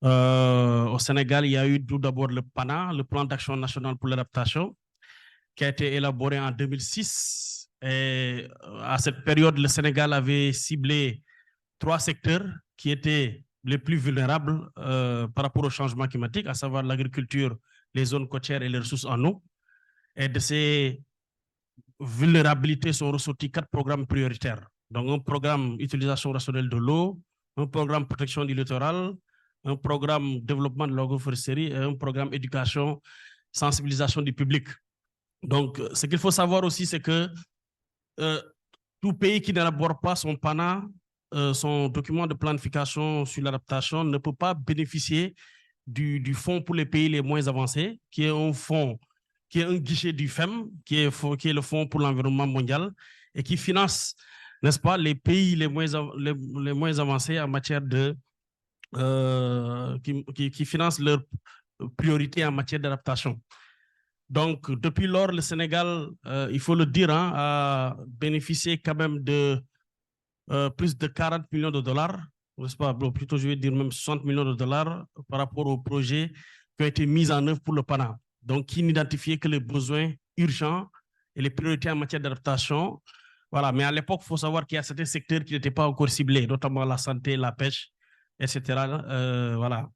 Au Sénégal, il y a eu tout d'abord le PANA, le Plan d'action national pour l'adaptation, qui a été élaboré en 2006. Et à cette période, le Sénégal avait ciblé 3 secteurs qui étaient les plus vulnérables par rapport au changement climatique, à savoir l'agriculture, les zones côtières et les ressources en eau. Et de ces vulnérabilités sont ressortis 4 programmes prioritaires. Donc, un programme utilisation rationnelle de l'eau, un programme protection du littoral, un programme développement de l'agroforesterie et un programme éducation, sensibilisation du public. Donc, ce qu'il faut savoir aussi, c'est que tout pays qui n'élabore pas son PANA, son document de planification sur l'adaptation, ne peut pas bénéficier du fonds pour les pays les moins avancés, qui est un fonds, qui est un guichet du FEM, qui est le Fonds pour l'environnement mondial, et qui finance, n'est-ce pas, les pays les moins avancés en matière de... qui financent leurs priorités en matière d'adaptation. Donc, depuis lors, le Sénégal, il faut le dire, hein, a bénéficié quand même de plus de 40 millions de dollars, n'est-ce pas? Plutôt, je vais dire même 60 millions de dollars par rapport aux projets qui ont été mis en œuvre pour le PANA. Donc, qui n'identifiaient que les besoins urgents et les priorités en matière d'adaptation. Voilà. Mais à l'époque, il faut savoir qu'il y a certains secteurs qui n'étaient pas encore ciblés, notamment la santé, la pêche, etc. Voilà.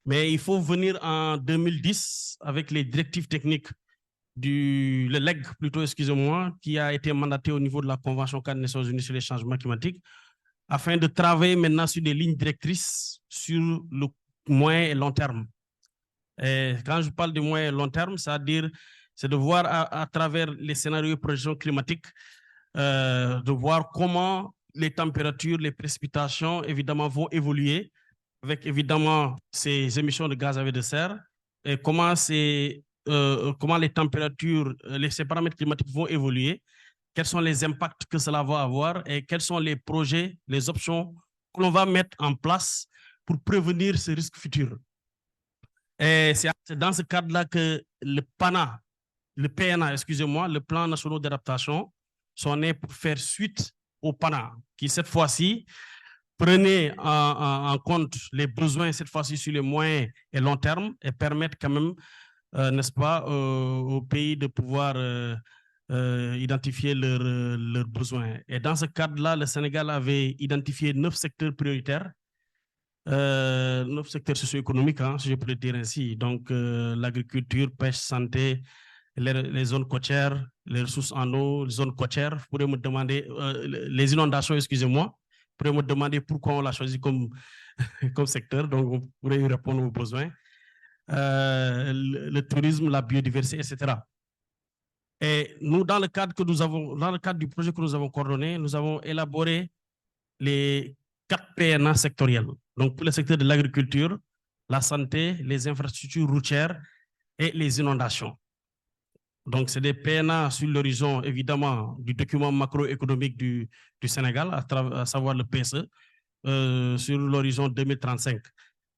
Mais il faut venir en 2010 avec les directives techniques le LEG, plutôt, excusez-moi, qui a été mandaté au niveau de la Convention cadre des Nations Unies sur les changements climatiques, afin de travailler maintenant sur des lignes directrices sur le moyen et long terme. Et quand je parle de moyen et long terme, c'est-à-dire, c'est de voir à travers les scénarios de projection climatique, de voir comment les températures, les précipitations, évidemment, vont évoluer avec, évidemment, ces émissions de gaz à effet de serre et comment les températures, ces paramètres climatiques vont évoluer, quels sont les impacts que cela va avoir et quels sont les projets, les options que l'on va mettre en place pour prévenir ces risques futurs. Et c'est dans ce cadre-là que le PANA, excusez-moi, le Plan national d'adaptation, sont nés pour faire suite au PANA, qui cette fois-ci prenait en compte les besoins, cette fois-ci sur les moyens et long terme, et permettre quand même, n'est-ce pas, aux pays de pouvoir identifier leurs besoins. Et dans ce cadre-là, le Sénégal avait identifié 9 secteurs prioritaires, 9 secteurs socio-économiques, hein, si je peux le dire ainsi. Donc, l'agriculture, pêche, santé, les zones côtières, les ressources en eau, les zones côtières. Vous pourrez me demander, les inondations, excusez-moi. Vous pourrez me demander pourquoi on l'a choisi comme secteur. Donc, vous pourrez y répondre aux besoins. Le tourisme, la biodiversité, etc. Et nous, dans le cadre du projet que nous avons coordonné, nous avons élaboré les 4 PNA sectoriels. Donc, pour le secteur de l'agriculture, la santé, les infrastructures routières et les inondations. Donc, c'est des PNA sur l'horizon, évidemment, du document macroéconomique du Sénégal, à savoir le PSE, sur l'horizon 2035.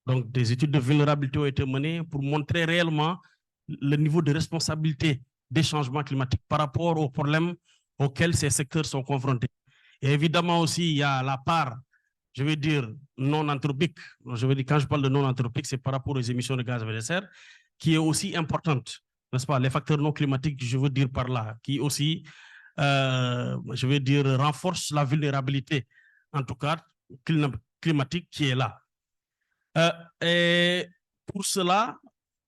Donc, des études de vulnérabilité ont été menées pour montrer réellement le niveau de responsabilité des changements climatiques par rapport aux problèmes auxquels ces secteurs sont confrontés. Et évidemment aussi, il y a la part, je veux dire, non anthropique. Je veux dire, quand je parle de non anthropique, c'est par rapport aux émissions de gaz à effet de serre, qui est aussi importante, n'est-ce pas? Les facteurs non climatiques, je veux dire par là, qui aussi, je veux dire, renforcent la vulnérabilité, en tout cas, climatique qui est là. Et pour cela,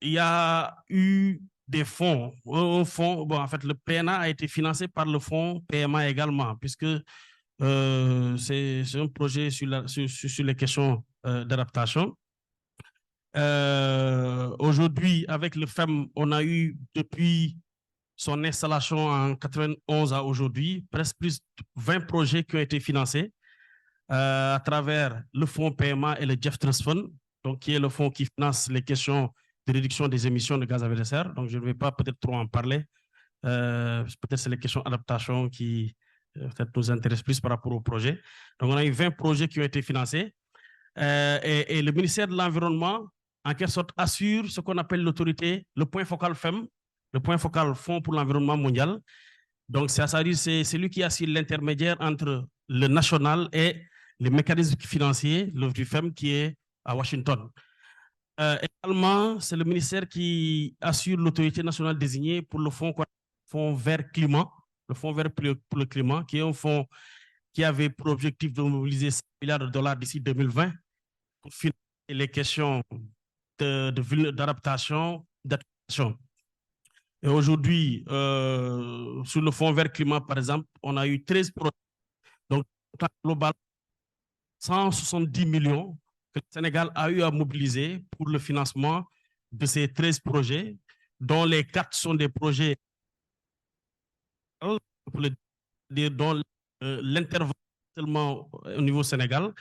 il y a eu des fonds. Un fonds, bon, en fait, le PNA a été financé par le fonds PMA également, puisque c'est un projet sur les questions d'adaptation. Aujourd'hui, avec le FEM, on a eu, depuis son installation en 91 à aujourd'hui, presque plus de 20 projets qui ont été financés à travers le fonds PMA et le Jeff Trust Fund, donc qui est le fonds qui finance les questions de réduction des émissions de gaz à effet de serre. Donc, je ne vais pas peut-être trop en parler. Peut-être c'est les questions d'adaptation qui peut-être nous intéressent plus par rapport au projet. Donc, on a eu 20 projets qui ont été financés. Et le ministère de l'Environnement, en quelque sorte, assure ce qu'on appelle l'autorité, le point focal FEM, le point focal Fonds pour l'environnement mondial. Donc, c'est lui qui assure l'intermédiaire entre le national et les mécanismes financiers, le FEM qui est à Washington. Également, c'est le ministère qui assure l'autorité nationale désignée pour le fonds vert climat, le fonds vert pour le climat, qui est un fonds qui avait pour objectif de mobiliser 5 milliards de dollars d'ici 2020 pour financer les questions d'adaptation, d'adaptation. Et aujourd'hui, sur le fonds vert climat, par exemple, on a eu 13 projets. Donc, global, 170 millions que le Sénégal a eu à mobiliser pour le financement de ces 13 projets, dont les 4 sont des projets dont l'intervention seulement au niveau Sénégal,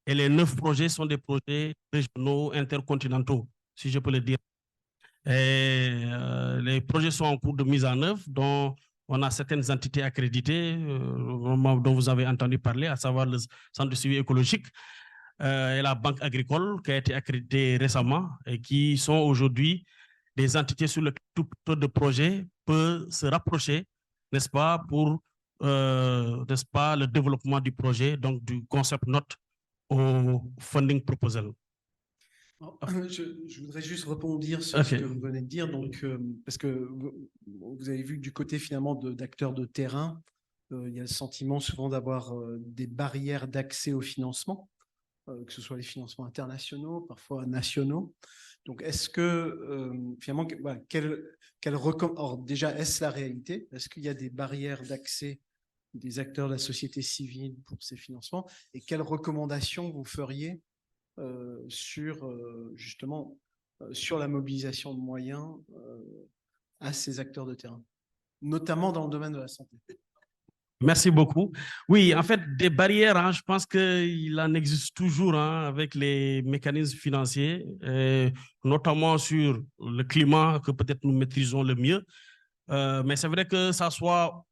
et les 9 projets sont des projets régionaux, intercontinentaux, si je peux le dire. Et, les projets sont en cours de mise en œuvre, dont on a certaines entités accréditées, dont vous avez entendu parler, à savoir le Centre de suivi écologique et la Banque agricole, qui a été accréditée récemment et qui sont aujourd'hui des entités sur lesquelles tout de projet peut se rapprocher, n'est-ce pas, pour n'est-ce pas, le développement du projet, donc du concept note au funding proposal. Je voudrais juste rebondir sur ce que vous venez de dire, donc, parce que vous avez vu que du côté finalement d'acteurs de terrain, il y a le sentiment souvent d'avoir des barrières d'accès au financement, que ce soit les financements internationaux, parfois nationaux. Donc, est-ce que finalement, voilà, or, déjà, est-ce la réalité? Est-ce qu'il y a des barrières d'accès des acteurs de la société civile pour ces financements? Et quelles recommandations vous feriez sur justement sur la mobilisation de moyens à ces acteurs de terrain, notamment dans le domaine de la santé? Merci beaucoup. Oui, en fait, des barrières, hein, je pense qu'il en existe toujours avec les mécanismes financiers, notamment sur le climat que peut-être nous maîtrisons le mieux. Mais c'est vrai que ça soit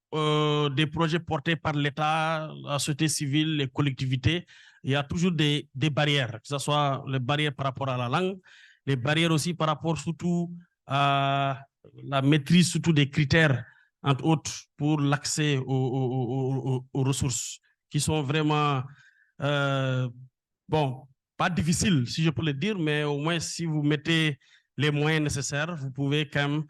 des projets portés par l'État, la société civile, les collectivités, il y a toujours des barrières, que ce soit les barrières par rapport à la langue, les barrières aussi par rapport surtout à la maîtrise surtout des critères, entre autres, pour l'accès aux ressources qui sont vraiment, bon, pas difficiles, si je peux le dire, mais au moins, si vous mettez les moyens nécessaires, vous pouvez quand même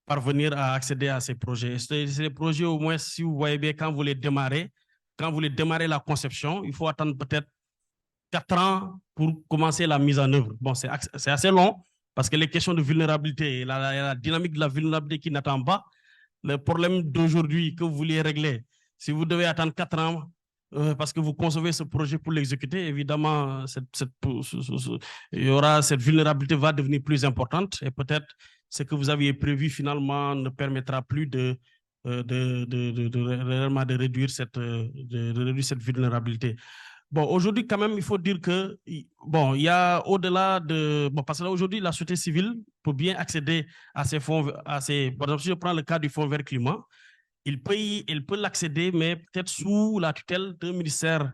parvenir à accéder à ces projets. C'est des projets, au moins, si vous voyez bien, quand vous les démarrez la conception, il faut attendre peut-être 4 ans pour commencer la mise en œuvre. Bon, c'est assez long parce que les questions de vulnérabilité, la dynamique de la vulnérabilité qui n'attend pas, le problème d'aujourd'hui que vous vouliez régler, si vous devez attendre 4 ans parce que vous concevez ce projet pour l'exécuter, évidemment, il y aura, cette vulnérabilité va devenir plus importante et peut-être ce que vous aviez prévu finalement ne permettra plus de réduire cette vulnérabilité. Bon, aujourd'hui, quand même, il faut dire que, bon, il y a au-delà de, bon, parce que là, aujourd'hui, la société civile, pour bien accéder à ces fonds, par exemple, si je prends le cas du fonds vert climat, elle peut l'accéder, mais peut-être sous la tutelle d'un ministère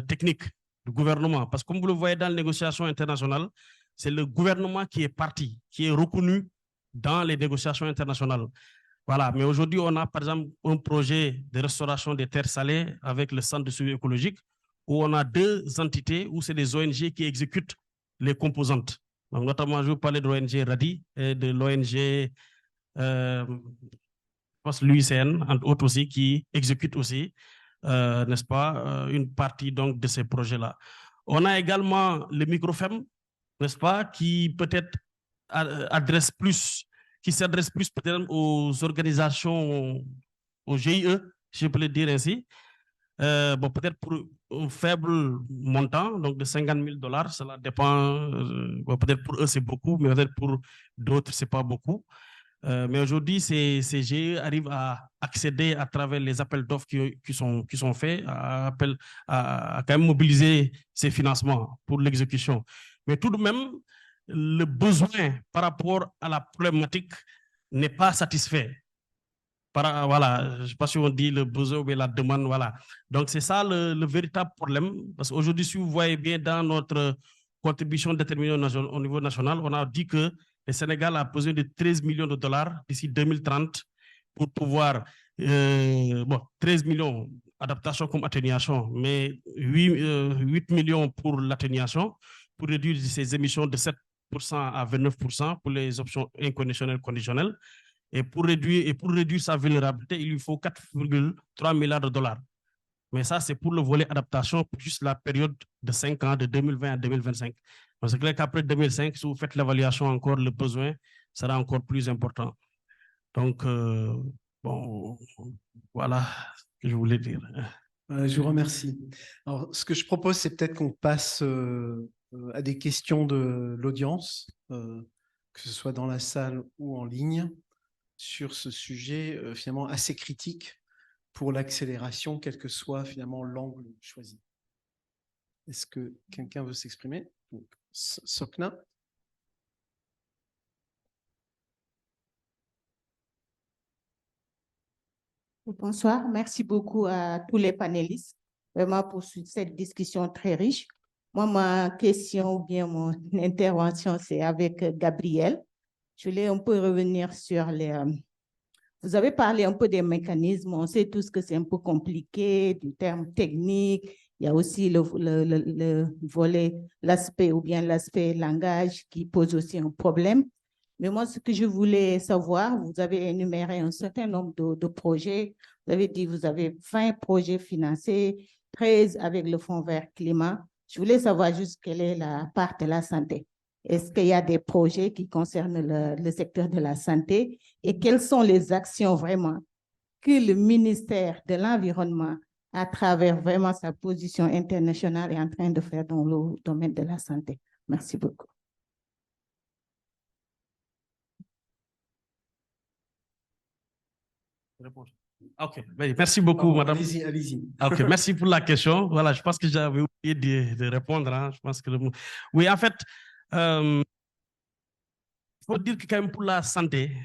technique du gouvernement. Parce que comme vous le voyez dans les négociations internationales, c'est le gouvernement qui est parti, qui est reconnu dans les négociations internationales. Voilà, mais aujourd'hui, on a par exemple un projet de restauration des terres salées avec le Centre de suivi écologique, où on a 2 entités, où c'est des ONG qui exécutent les composantes. Donc, notamment, je vous parlais de l'ONG RADI et de l'ONG l'UICN, entre autres aussi, qui exécute aussi, n'est-ce pas, une partie donc de ces projets-là. On a également le microfem, n'est-ce pas, qui peut-être qui s'adresse plus peut-être aux organisations, aux GIE, si je peux le dire ainsi. Bon, peut-être pour un faible montant, donc de $50,000, cela dépend, bon, peut-être pour eux c'est beaucoup, mais peut-être pour d'autres c'est pas beaucoup. Mais aujourd'hui, ces GIE arrivent à accéder à travers les appels d'offres qui sont faits, à quand même mobiliser ces financements pour l'exécution. Mais tout de même, le besoin par rapport à la problématique n'est pas satisfait. Voilà, je ne sais pas si on dit le besoin ou la demande, voilà. Donc, c'est ça le véritable problème. Parce qu'aujourd'hui, si vous voyez bien dans notre contribution déterminée au niveau national, on a dit que le Sénégal a besoin de 13 millions de dollars d'ici 2030 pour pouvoir, 13 millions adaptation comme atténuation, mais 8 millions pour l'atténuation, pour réduire ces émissions de 7% à 29% pour les options inconditionnelles, conditionnelles. Et pour réduire sa vulnérabilité, il lui faut 4,3 milliards de dollars. Mais ça, c'est pour le volet adaptation pour juste la période de 5 ans, de 2020 à 2025. Donc, c'est clair qu'après 2005, si vous faites l'évaluation encore, le besoin sera encore plus important. Donc, bon, voilà ce que je voulais dire. Je vous remercie. Alors, ce que je propose, c'est peut-être qu'on passe à des questions de l'audience, que ce soit dans la salle ou en ligne, sur ce sujet finalement assez critique pour l'accélération, quel que soit finalement l'angle choisi. Est-ce que quelqu'un veut s'exprimer? Sokna. Bonsoir, merci beaucoup à tous les panélistes, vraiment pour cette discussion très riche. Moi, ma question ou bien mon intervention, c'est avec Gabriel. Je voulais un peu revenir sur les... vous avez parlé un peu des mécanismes, on sait tous que c'est un peu compliqué, du terme technique, il y a aussi le volet, l'aspect ou bien l'aspect langage qui pose aussi un problème. Mais moi, ce que je voulais savoir, vous avez énuméré un certain nombre de projets. Vous avez dit que vous avez 20 projets financés, 13 avec le Fonds vert climat. Je voulais savoir juste quelle est la part de la santé. Est-ce qu'il y a des projets qui concernent le secteur de la santé et quelles sont les actions vraiment que le ministère de l'Environnement, à travers vraiment sa position internationale, est en train de faire dans le domaine de la santé? Merci beaucoup. Ok, merci beaucoup, madame. Allez-y. Ok, merci pour la question. Voilà, je pense que j'avais oublié de répondre. Hein. Je pense que oui, en fait, il faut dire que quand même pour la santé,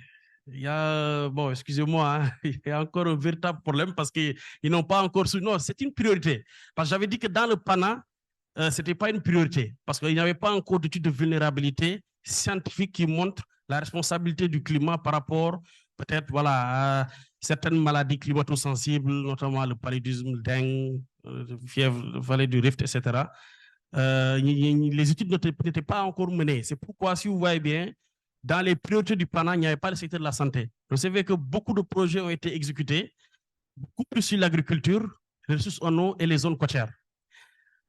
il y a, bon, excusez-moi, hein, il y a encore un véritable problème parce qu'ils n'ont pas encore su. Non, c'est une priorité. Parce que j'avais dit que dans le PANA, ce n'était pas une priorité parce qu'il n'y avait pas encore d'études de vulnérabilité scientifique qui montrent la responsabilité du climat par rapport peut-être voilà, à certaines maladies climato-sensibles, notamment le paludisme, le dengue, fièvre, vallée du Rift, etc. Les études n'étaient pas encore menées. C'est pourquoi, si vous voyez bien, dans les priorités du PANA, il n'y avait pas le secteur de la santé. Vous savez que beaucoup de projets ont été exécutés, beaucoup plus sur l'agriculture, les ressources en eau et les zones côtières.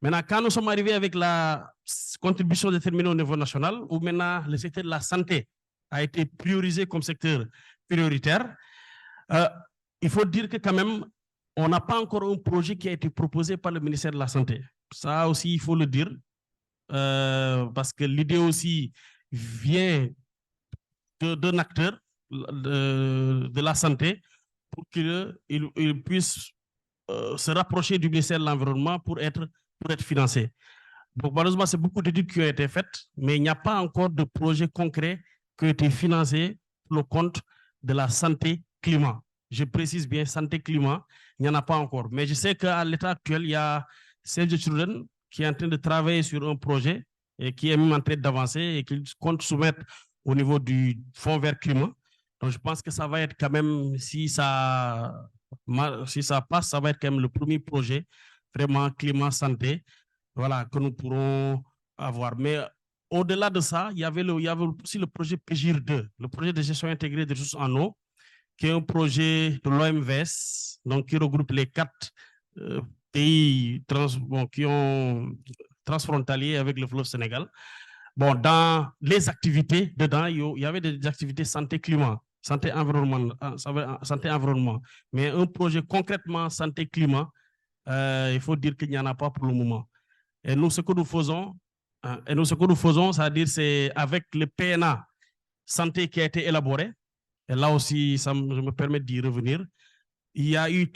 Maintenant, quand nous sommes arrivés avec la contribution déterminée au niveau national, où maintenant le secteur de la santé a été priorisé comme secteur prioritaire, il faut dire que quand même, on n'a pas encore un projet qui a été proposé par le ministère de la Santé. Ça aussi, il faut le dire, parce que l'idée aussi vient d'un acteur de la santé pour qu'il puisse se rapprocher du ministère de l'Environnement pour être financé. Donc, malheureusement, c'est beaucoup d'études qui ont été faites, mais il n'y a pas encore de projet concret qui a été financé pour le compte de la santé-climat. Je précise bien santé-climat, il n'y en a pas encore. Mais je sais qu'à l'état actuel, il y a Save the Children qui est en train de travailler sur un projet et qui est même en train d'avancer et qui compte soumettre au niveau du Fonds vert climat. Donc, je pense que ça va être quand même, si ça passe, ça va être quand même le premier projet vraiment climat-santé, voilà, que nous pourrons avoir. Mais au-delà de ça, il y avait aussi le projet PGIR 2, le projet de gestion intégrée des ressources en eau, qui est un projet de l'OMVS, donc qui regroupe les 4 pays qui ont transfrontaliers avec le fleuve Sénégal. Bon, dans les activités, dedans, il y avait des activités santé-climat, santé-environnement. Mais un projet concrètement santé-climat, il faut dire qu'il n'y en a pas pour le moment. Et nous, ce que nous faisons, c'est-à-dire c'est avec le PNA santé qui a été élaboré, et là aussi, je me permets d'y revenir, il y a eu 2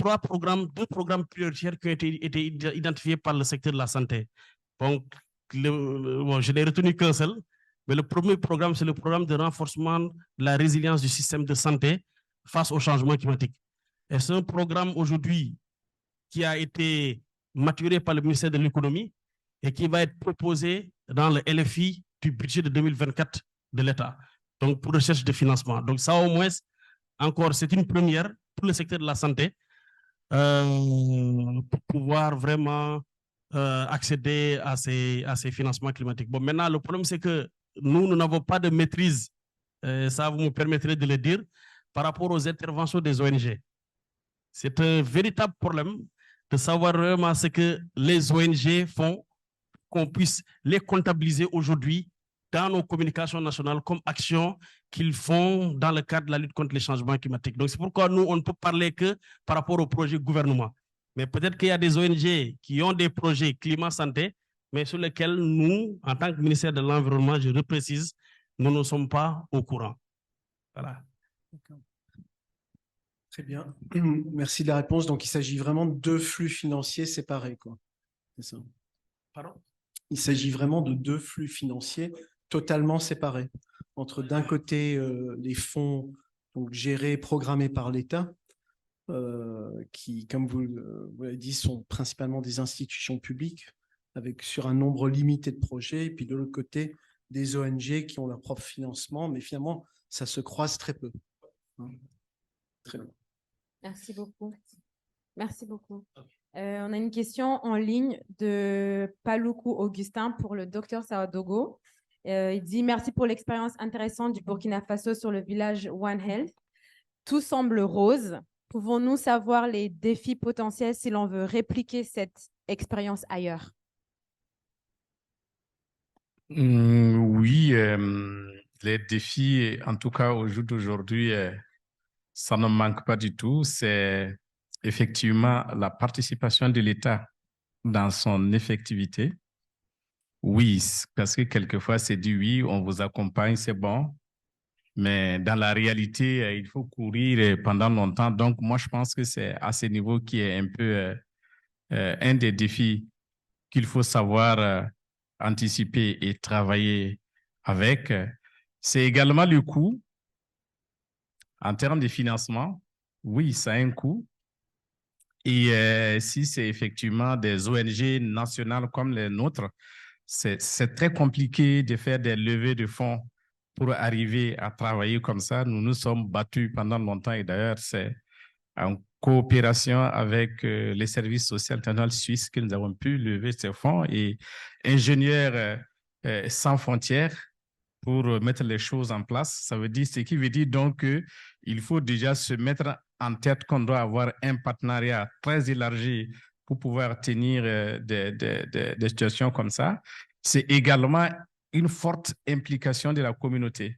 programmes prioritaires qui ont été identifiés par le secteur de la santé. Donc, je n'ai retenu qu'un seul, Mais le premier programme, c'est le programme de renforcement de la résilience du système de santé face au changement climatique. Et c'est un programme aujourd'hui qui a été maturé par le ministère de l'économie et qui va être proposé dans le LFI du budget de 2024 de l'État, donc pour recherche de financement. Donc ça au moins, encore, c'est une première pour le secteur de la santé pour pouvoir vraiment accéder à ces financements climatiques. Bon, maintenant, le problème, c'est que nous n'avons pas de maîtrise, ça vous me permettrez de le dire, par rapport aux interventions des ONG. C'est un véritable problème de savoir vraiment ce que les ONG font, qu'on puisse les comptabiliser aujourd'hui dans nos communications nationales comme actions qu'ils font dans le cadre de la lutte contre les changements climatiques. Donc, c'est pourquoi nous, on ne peut parler que par rapport au projet gouvernement. Mais peut-être qu'il y a des ONG qui ont des projets climat-santé, mais sur lesquels nous, en tant que ministère de l'Environnement, je reprécise, nous ne sommes pas au courant. Voilà. Très bien. Merci de la réponse. Donc, il s'agit vraiment de deux flux financiers séparés, quoi. C'est ça. Pardon? Il s'agit vraiment de deux flux financiers totalement séparés. Entre d'un côté, les fonds donc, gérés, programmés par l'État, qui, comme vous l'avez dit, sont principalement des institutions publiques, avec sur un nombre limité de projets, et puis de l'autre côté, des ONG qui ont leur propre financement, mais finalement, ça se croise très peu. Très bien. Merci beaucoup. Merci beaucoup. On a une question en ligne de Paloukou Augustin pour le docteur Sawadogo. Il dit « Merci pour l'expérience intéressante du Burkina Faso sur le village One Health. Tout semble rose. Pouvons-nous savoir les défis potentiels si l'on veut répliquer cette expérience ailleurs ?» Oui, les défis, en tout cas au jour d'aujourd'hui, ça ne manque pas du tout. C'est effectivement la participation de l'État dans son effectivité. Oui, parce que quelquefois c'est dit oui, on vous accompagne, c'est bon. Mais dans la réalité, il faut courir pendant longtemps. Donc, moi, je pense que c'est à ce niveau qui est un peu un des défis qu'il faut savoir anticiper et travailler avec. C'est également le coût. En termes de financement, oui, ça a un coût. Et si c'est effectivement des ONG nationales comme les nôtres, c'est très compliqué de faire des levées de fonds pour arriver à travailler comme ça. Nous nous sommes battus pendant longtemps et d'ailleurs, c'est en coopération avec les services sociaux internationaux suisses que nous avons pu lever ces fonds et Ingénieurs sans frontières pour mettre les choses en place. Ça veut dire, ce qui veut dire donc qu'il faut déjà se mettre en tête qu'on doit avoir un partenariat très élargi pour pouvoir tenir des situations comme ça. C'est également une forte implication de la communauté.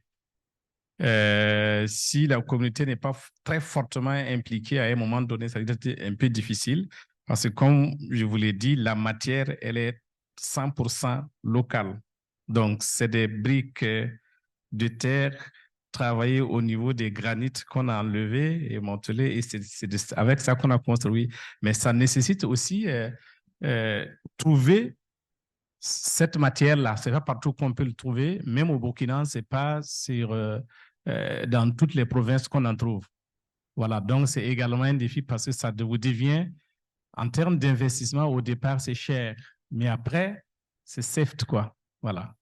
Si la communauté n'est pas très fortement impliquée à un moment donné, ça va être un peu difficile parce que comme je vous l'ai dit, la matière, elle est 100% locale. Donc, c'est des briques de terre travaillées au niveau des granites qu'on a enlevés et montelés et c'est avec ça qu'on a construit. Mais ça nécessite aussi trouver cette matière-là. C'est pas partout qu'on peut le trouver. Même au Burkina, c'est pas sur dans toutes les provinces qu'on en trouve. Voilà, donc c'est également un défi parce que ça vous devient, en termes d'investissement, au départ, c'est cher. Mais après, c'est safe, quoi. Voilà.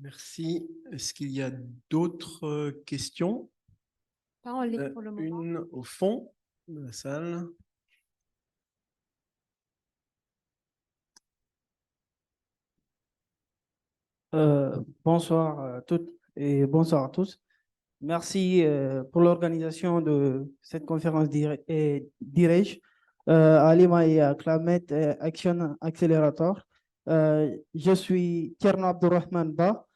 Merci. Est-ce qu'il y a d'autres questions? Pas en ligne pour le moment. Une au fond de la salle. Bonsoir à toutes et bonsoir à tous. Merci pour l'organisation de cette conférence d'IREJ, Alima et à Clamet Action Accelerator. Je suis Tierno Abdourahman Ba,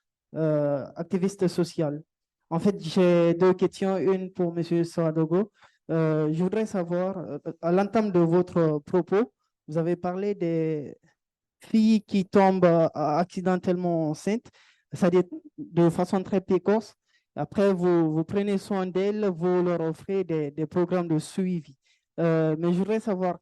activiste social. En fait, j'ai deux questions, une pour M. Sawadogo. Je voudrais savoir, à l'entame de votre propos, vous avez parlé des filles qui tombent accidentellement enceintes, c'est-à-dire de façon très précoce. Après, vous prenez soin d'elles, vous leur offrez des programmes de suivi. Mais je voudrais savoir,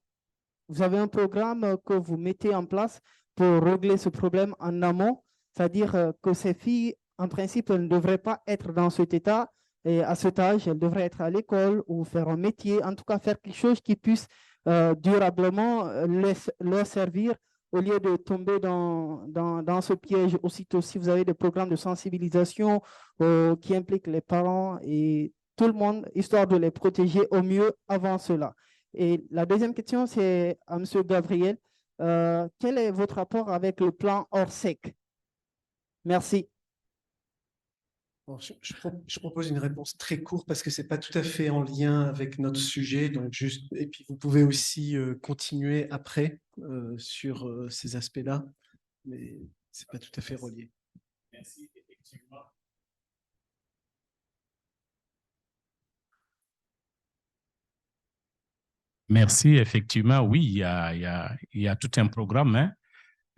vous avez un programme que vous mettez en place pour régler ce problème en amont, c'est-à-dire que ces filles, en principe, elles ne devraient pas être dans cet état et à cet âge, elles devraient être à l'école ou faire un métier, en tout cas faire quelque chose qui puisse durablement leur servir au lieu de tomber dans ce piège. Aussitôt, si vous avez des programmes de sensibilisation qui impliquent les parents et tout le monde, histoire de les protéger au mieux avant cela. Et la deuxième question, c'est à M. Gabriel. Quel est votre rapport avec le plan Orsec? Merci. Bon, je propose une réponse très courte parce que ce n'est pas tout à fait en lien avec notre sujet. Donc juste, et puis vous pouvez aussi continuer après sur ces aspects-là, mais ce n'est pas tout à fait relié. Merci, effectivement. Merci, effectivement, oui, il y a tout un programme, hein.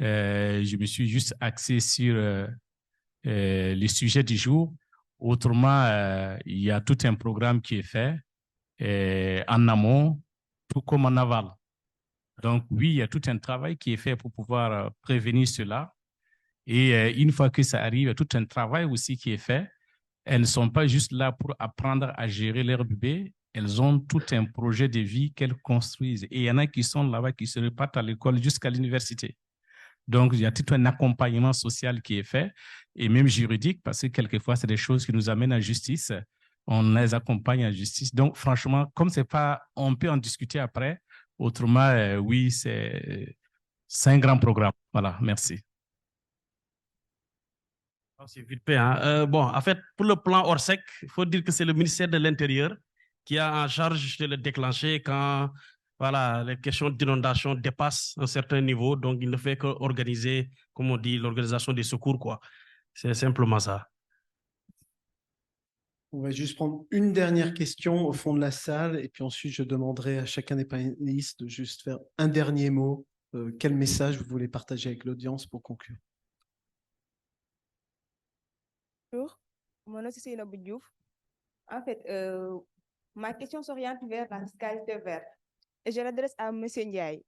Je me suis juste axé sur les sujets du jour. Autrement, il y a tout un programme qui est fait en amont, tout comme en aval. Donc, oui, il y a tout un travail qui est fait pour pouvoir prévenir cela. Et une fois que ça arrive, il y a tout un travail aussi qui est fait. Elles ne sont pas juste là pour apprendre à gérer leur bébé. Elles ont tout un projet de vie qu'elles construisent. Et il y en a qui sont là-bas, qui se repartent à l'école jusqu'à l'université. Donc, il y a tout un accompagnement social qui est fait et même juridique parce que quelquefois, c'est des choses qui nous amènent en justice. On les accompagne en justice. Donc, franchement, comme c'est pas, on peut en discuter après. Autrement, oui, c'est un grand programme. Voilà, merci. C'est vite fait, hein. Bon, en fait, pour le plan Orsec, il faut dire que c'est le ministère de l'Intérieur qui a en charge de le déclencher quand voilà, les questions d'inondation dépassent un certain niveau. Donc, il ne fait qu'organiser, comme on dit, l'organisation des secours, quoi. C'est simplement ça. On va juste prendre une dernière question au fond de la salle et puis ensuite je demanderai à chacun des panélistes de juste faire un dernier mot. Quel message vous voulez partager avec l'audience pour conclure? Bonjour, mon nom c'est Seynabou Diouf. En fait, ma question s'oriente vers la fiscalité verte et je l'adresse à M. Ndiaye.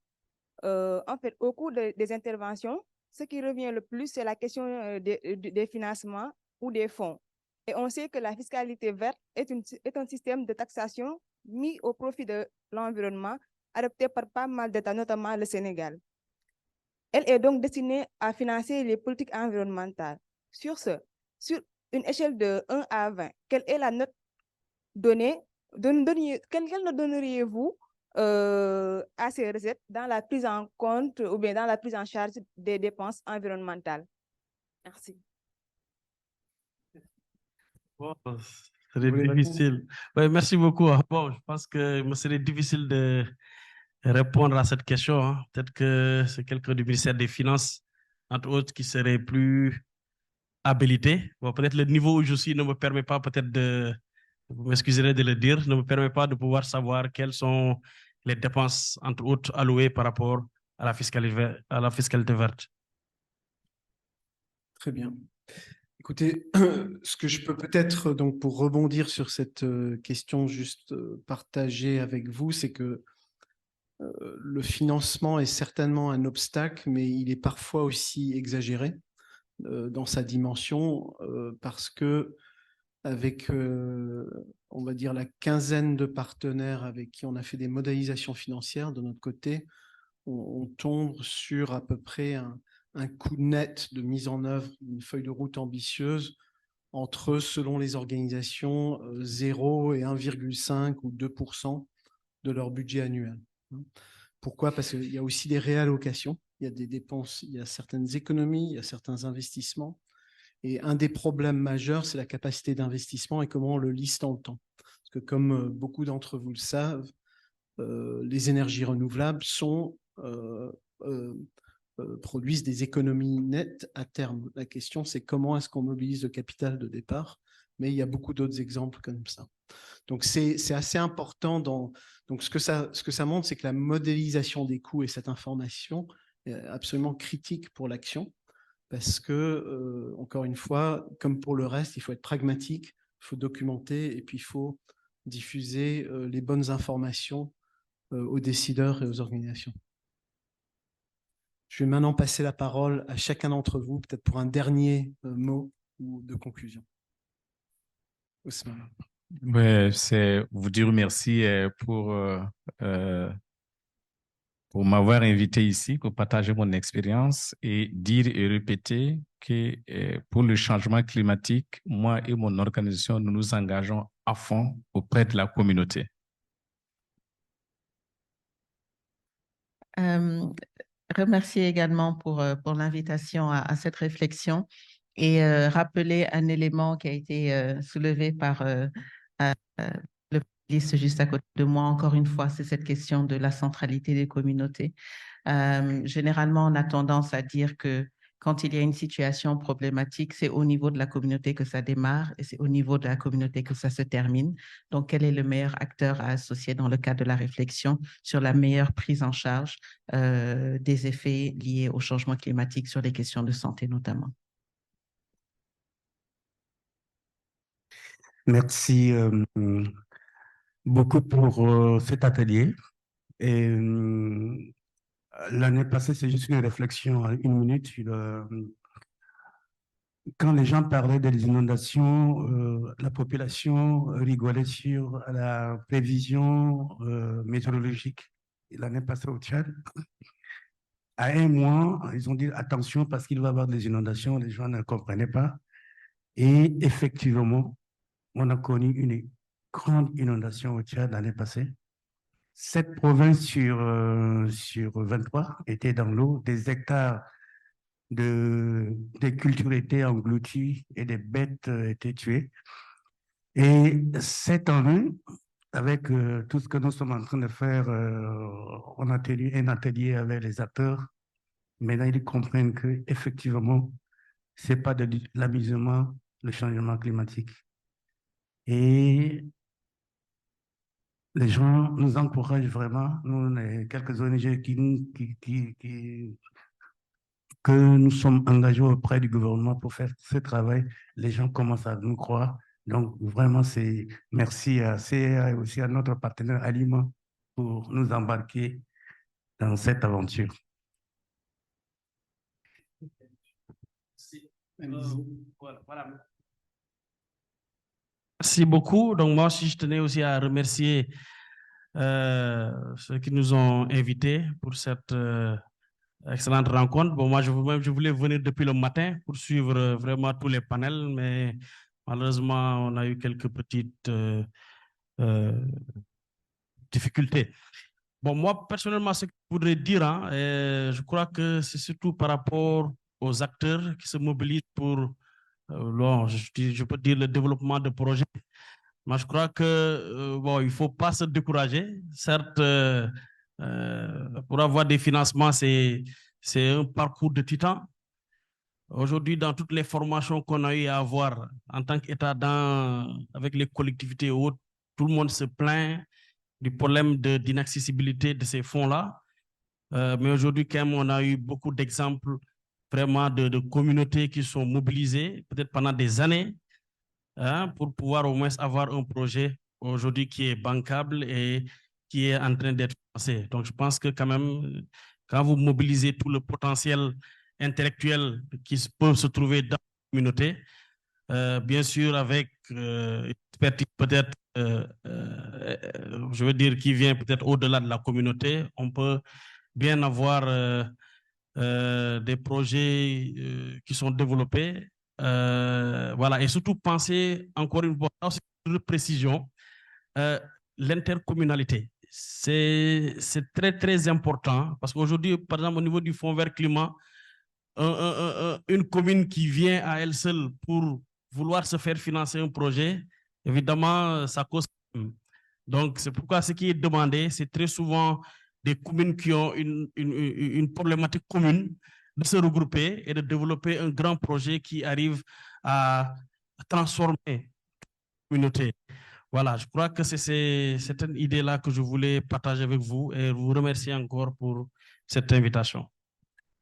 En fait, au cours des interventions, ce qui revient le plus, c'est la question des financements ou des fonds. Et on sait que la fiscalité verte est un système de taxation mis au profit de l'environnement, adopté par pas mal d'États, notamment le Sénégal. Elle est donc destinée à financer les politiques environnementales. Sur ce, sur une échelle de 1 à 20, quelle est la note donnée, quelle note donneriez-vous à ces recettes dans la prise en compte ou bien dans la prise en charge des dépenses environnementales? Merci. Bon, c'est difficile. Ouais, merci beaucoup. Bon, je pense que me serait difficile de répondre à cette question, hein. Peut-être que c'est quelqu'un du ministère des Finances, entre autres, qui serait plus habilité. Bon, peut-être le niveau où je suis ne me permet pas peut-être de, vous m'excuserez de le dire, ne me permet pas de pouvoir savoir quelles sont les dépenses, entre autres, allouées par rapport à la fiscalité verte. Très bien. Écoutez, ce que je peux peut-être, donc pour rebondir sur cette question, juste partager avec vous, c'est que le financement est certainement un obstacle, mais il est parfois aussi exagéré dans sa dimension parce que avec, on va dire, la quinzaine de partenaires avec qui on a fait des modélisations financières de notre côté, on tombe sur à peu près un coût net de mise en œuvre d'une feuille de route ambitieuse entre, selon les organisations, 0 et 1,5 ou 2% de leur budget annuel. Pourquoi? Parce qu'il y a aussi des réallocations, il y a des dépenses, il y a certaines économies, il y a certains investissements. Et un des problèmes majeurs, c'est la capacité d'investissement et comment on le lisse dans le temps. Parce que comme beaucoup d'entre vous le savent, les énergies renouvelables produisent des économies nettes à terme. La question, c'est comment est-ce qu'on mobilise le capital de départ, mais il y a beaucoup d'autres exemples comme ça. Donc, c'est assez important. Donc, ce que ça montre, c'est que la modélisation des coûts et cette information est absolument critique pour l'action. Parce que, encore une fois, comme pour le reste, il faut être pragmatique, il faut documenter et puis il faut diffuser les bonnes informations aux décideurs et aux organisations. Je vais maintenant passer la parole à chacun d'entre vous, peut-être pour un dernier mot ou de conclusion. Ousmane. C'est vous dire merci pour m'avoir invité ici, pour partager mon expérience et dire et répéter que pour le changement climatique, moi et mon organisation, nous nous engageons à fond auprès de la communauté. Remercier également pour l'invitation à cette réflexion et rappeler un élément qui a été soulevé par le panéliste juste à côté de moi, encore une fois, c'est cette question de la centralité des communautés. Généralement, on a tendance à dire que quand il y a une situation problématique, c'est au niveau de la communauté que ça démarre et c'est au niveau de la communauté que ça se termine. Donc, quel est le meilleur acteur à associer dans le cadre de la réflexion sur la meilleure prise en charge des effets liés au changement climatique sur les questions de santé notamment? Merci beaucoup pour cet atelier. Et l'année passée, c'est juste une réflexion, une minute. Quand les gens parlaient des inondations, la population rigolait sur la prévision météorologique. L'année passée au Tchad, à un mois, ils ont dit attention parce qu'il va y avoir des inondations, les gens ne comprenaient pas. Et effectivement, on a connu une grande inondation au Tchad l'année passée. 7 provinces sur 23 étaient dans l'eau, des hectares des cultures étaient englouties et des bêtes étaient tuées. Et cette année, avec tout ce que nous sommes en train de faire, on a tenu un atelier avec les acteurs. Maintenant, ils comprennent qu'effectivement, ce n'est pas de l'amusement, le changement climatique. Et les gens nous encouragent vraiment, nous, les quelques ONG que nous sommes engagés auprès du gouvernement pour faire ce travail, les gens commencent à nous croire. Donc, vraiment, c'est merci à CEA et aussi à notre partenaire Alima pour nous embarquer dans cette aventure. Merci beaucoup. Donc, moi aussi, je tenais aussi à remercier ceux qui nous ont invités pour cette excellente rencontre. Bon, moi, je voulais venir depuis le matin pour suivre vraiment tous les panels, mais malheureusement, on a eu quelques petites difficultés. Bon, moi, personnellement, ce que je voudrais dire, je crois que c'est surtout par rapport aux acteurs qui se mobilisent pour, je peux dire, le développement de projets. Moi, je crois que bon, il ne faut pas se décourager. Certes, pour avoir des financements, c'est un parcours de titan. Aujourd'hui, dans toutes les formations qu'on a eu à avoir en tant qu'État avec les collectivités et autres, tout le monde se plaint du problème d'inaccessibilité de ces fonds-là. Mais aujourd'hui, quand même, on a eu beaucoup d'exemples vraiment de communautés qui sont mobilisées, peut-être pendant des années, pour pouvoir au moins avoir un projet aujourd'hui qui est bancable et qui est en train d'être financé. Donc, je pense que quand même, quand vous mobilisez tout le potentiel intellectuel qui peut se trouver dans la communauté, bien sûr avec expertise peut-être, je veux dire, qui vient peut-être au-delà de la communauté, on peut bien avoir des projets qui sont développés. Voilà, et surtout penser encore une fois, de précision, l'intercommunalité. C'est très, très important parce qu'aujourd'hui, par exemple, au niveau du Fonds vert climat, une commune qui vient à elle seule pour vouloir se faire financer un projet, évidemment, ça cause. Donc, c'est pourquoi ce qui est demandé, c'est très souvent des communes qui ont une problématique commune de se regrouper et de développer un grand projet qui arrive à transformer la communauté. Voilà, je crois que c'est cette idée-là que je voulais partager avec vous et vous remercier encore pour cette invitation.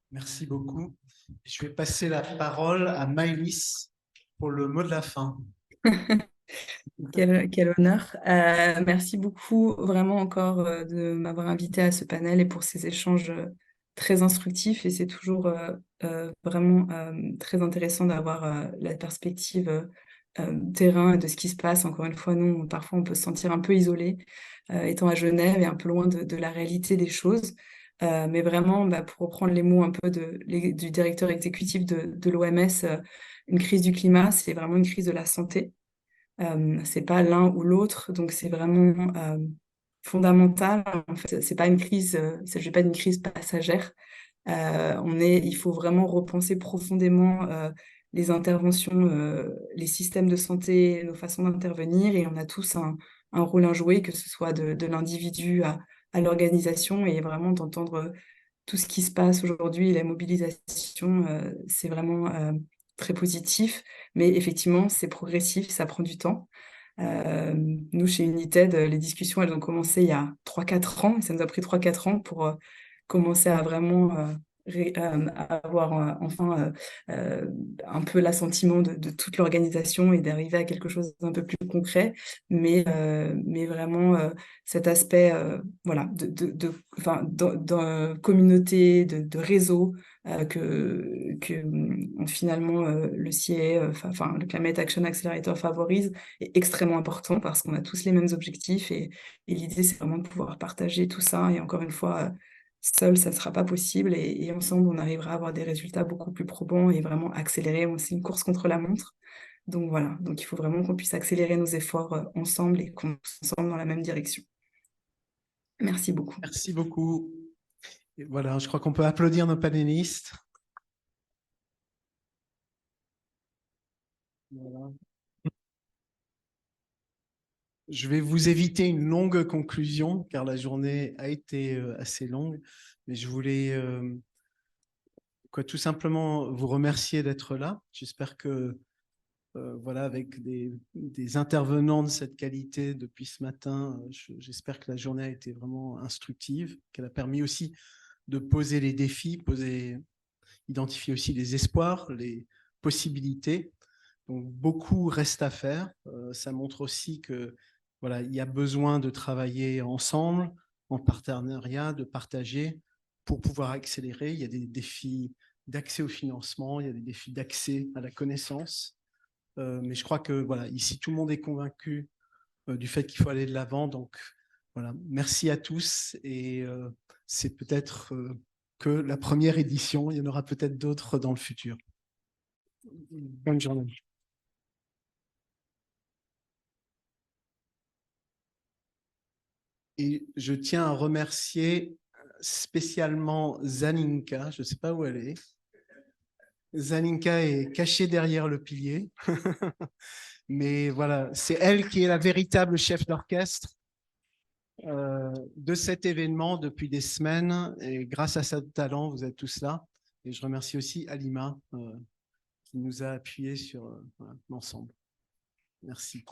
Merci beaucoup. Je vais passer la parole à Maëlys pour le mot de la fin. Quel honneur. Merci beaucoup vraiment encore de m'avoir invité à ce panel et pour ces échanges très instructif et c'est toujours vraiment très intéressant d'avoir la perspective terrain de ce qui se passe. Encore une fois, nous, parfois, on peut se sentir un peu isolé, étant à Genève et un peu loin de la réalité des choses. Mais vraiment, pour reprendre les mots un peu du directeur exécutif de l'OMS, une crise du climat, c'est vraiment une crise de la santé. C'est pas l'un ou l'autre, donc c'est vraiment fondamental. En fait, c'est pas une crise, il s'agit pas d'une crise passagère. Il faut vraiment repenser profondément les interventions, les systèmes de santé, nos façons d'intervenir, et on a tous un rôle à jouer, que ce soit de l'individu à l'organisation, et vraiment d'entendre tout ce qui se passe aujourd'hui, la mobilisation, c'est vraiment très positif, mais effectivement, c'est progressif, ça prend du temps. Nous, chez United, les discussions, elles ont commencé il y a 3-4 ans, et ça nous a pris 3-4 ans pour commencer à vraiment avoir enfin un peu l'assentiment de toute l'organisation et d'arriver à quelque chose d'un peu plus concret, mais vraiment cet aspect voilà, de communauté, de réseau, que finalement le CIE, enfin le Climate Action Accelerator favorise, est extrêmement important parce qu'on a tous les mêmes objectifs et l'idée c'est vraiment de pouvoir partager tout ça, et encore une fois, seul ça ne sera pas possible, et ensemble on arrivera à avoir des résultats beaucoup plus probants et vraiment accélérés. C'est une course contre la montre, donc voilà, donc il faut vraiment qu'on puisse accélérer nos efforts ensemble et qu'on soit ensemble dans la même direction. Merci beaucoup. Merci beaucoup. Et voilà, je crois qu'on peut applaudir nos panélistes. Voilà. Je vais vous éviter une longue conclusion, car la journée a été assez longue, mais je voulais tout simplement vous remercier d'être là. J'espère que voilà, avec des intervenants de cette qualité depuis ce matin, j'espère que la journée a été vraiment instructive, qu'elle a permis aussi de poser les défis, identifier aussi les espoirs, les possibilités. Donc, beaucoup reste à faire. Ça montre aussi que voilà, il y a besoin de travailler ensemble, en partenariat, de partager pour pouvoir accélérer. Il y a des défis d'accès au financement, il y a des défis d'accès à la connaissance. Mais je crois que voilà, ici, tout le monde est convaincu du fait qu'il faut aller de l'avant. Donc, voilà, merci à tous. Et c'est peut-être que la première édition. Il y en aura peut-être d'autres dans le futur. Bonne journée. Et je tiens à remercier spécialement Zaninka. Je ne sais pas où elle est. Zaninka est cachée derrière le pilier. Mais voilà, c'est elle qui est la véritable chef d'orchestre de cet événement depuis des semaines. Et grâce à sa talent, vous êtes tous là. Et je remercie aussi Alima qui nous a appuyés sur l'ensemble. Merci.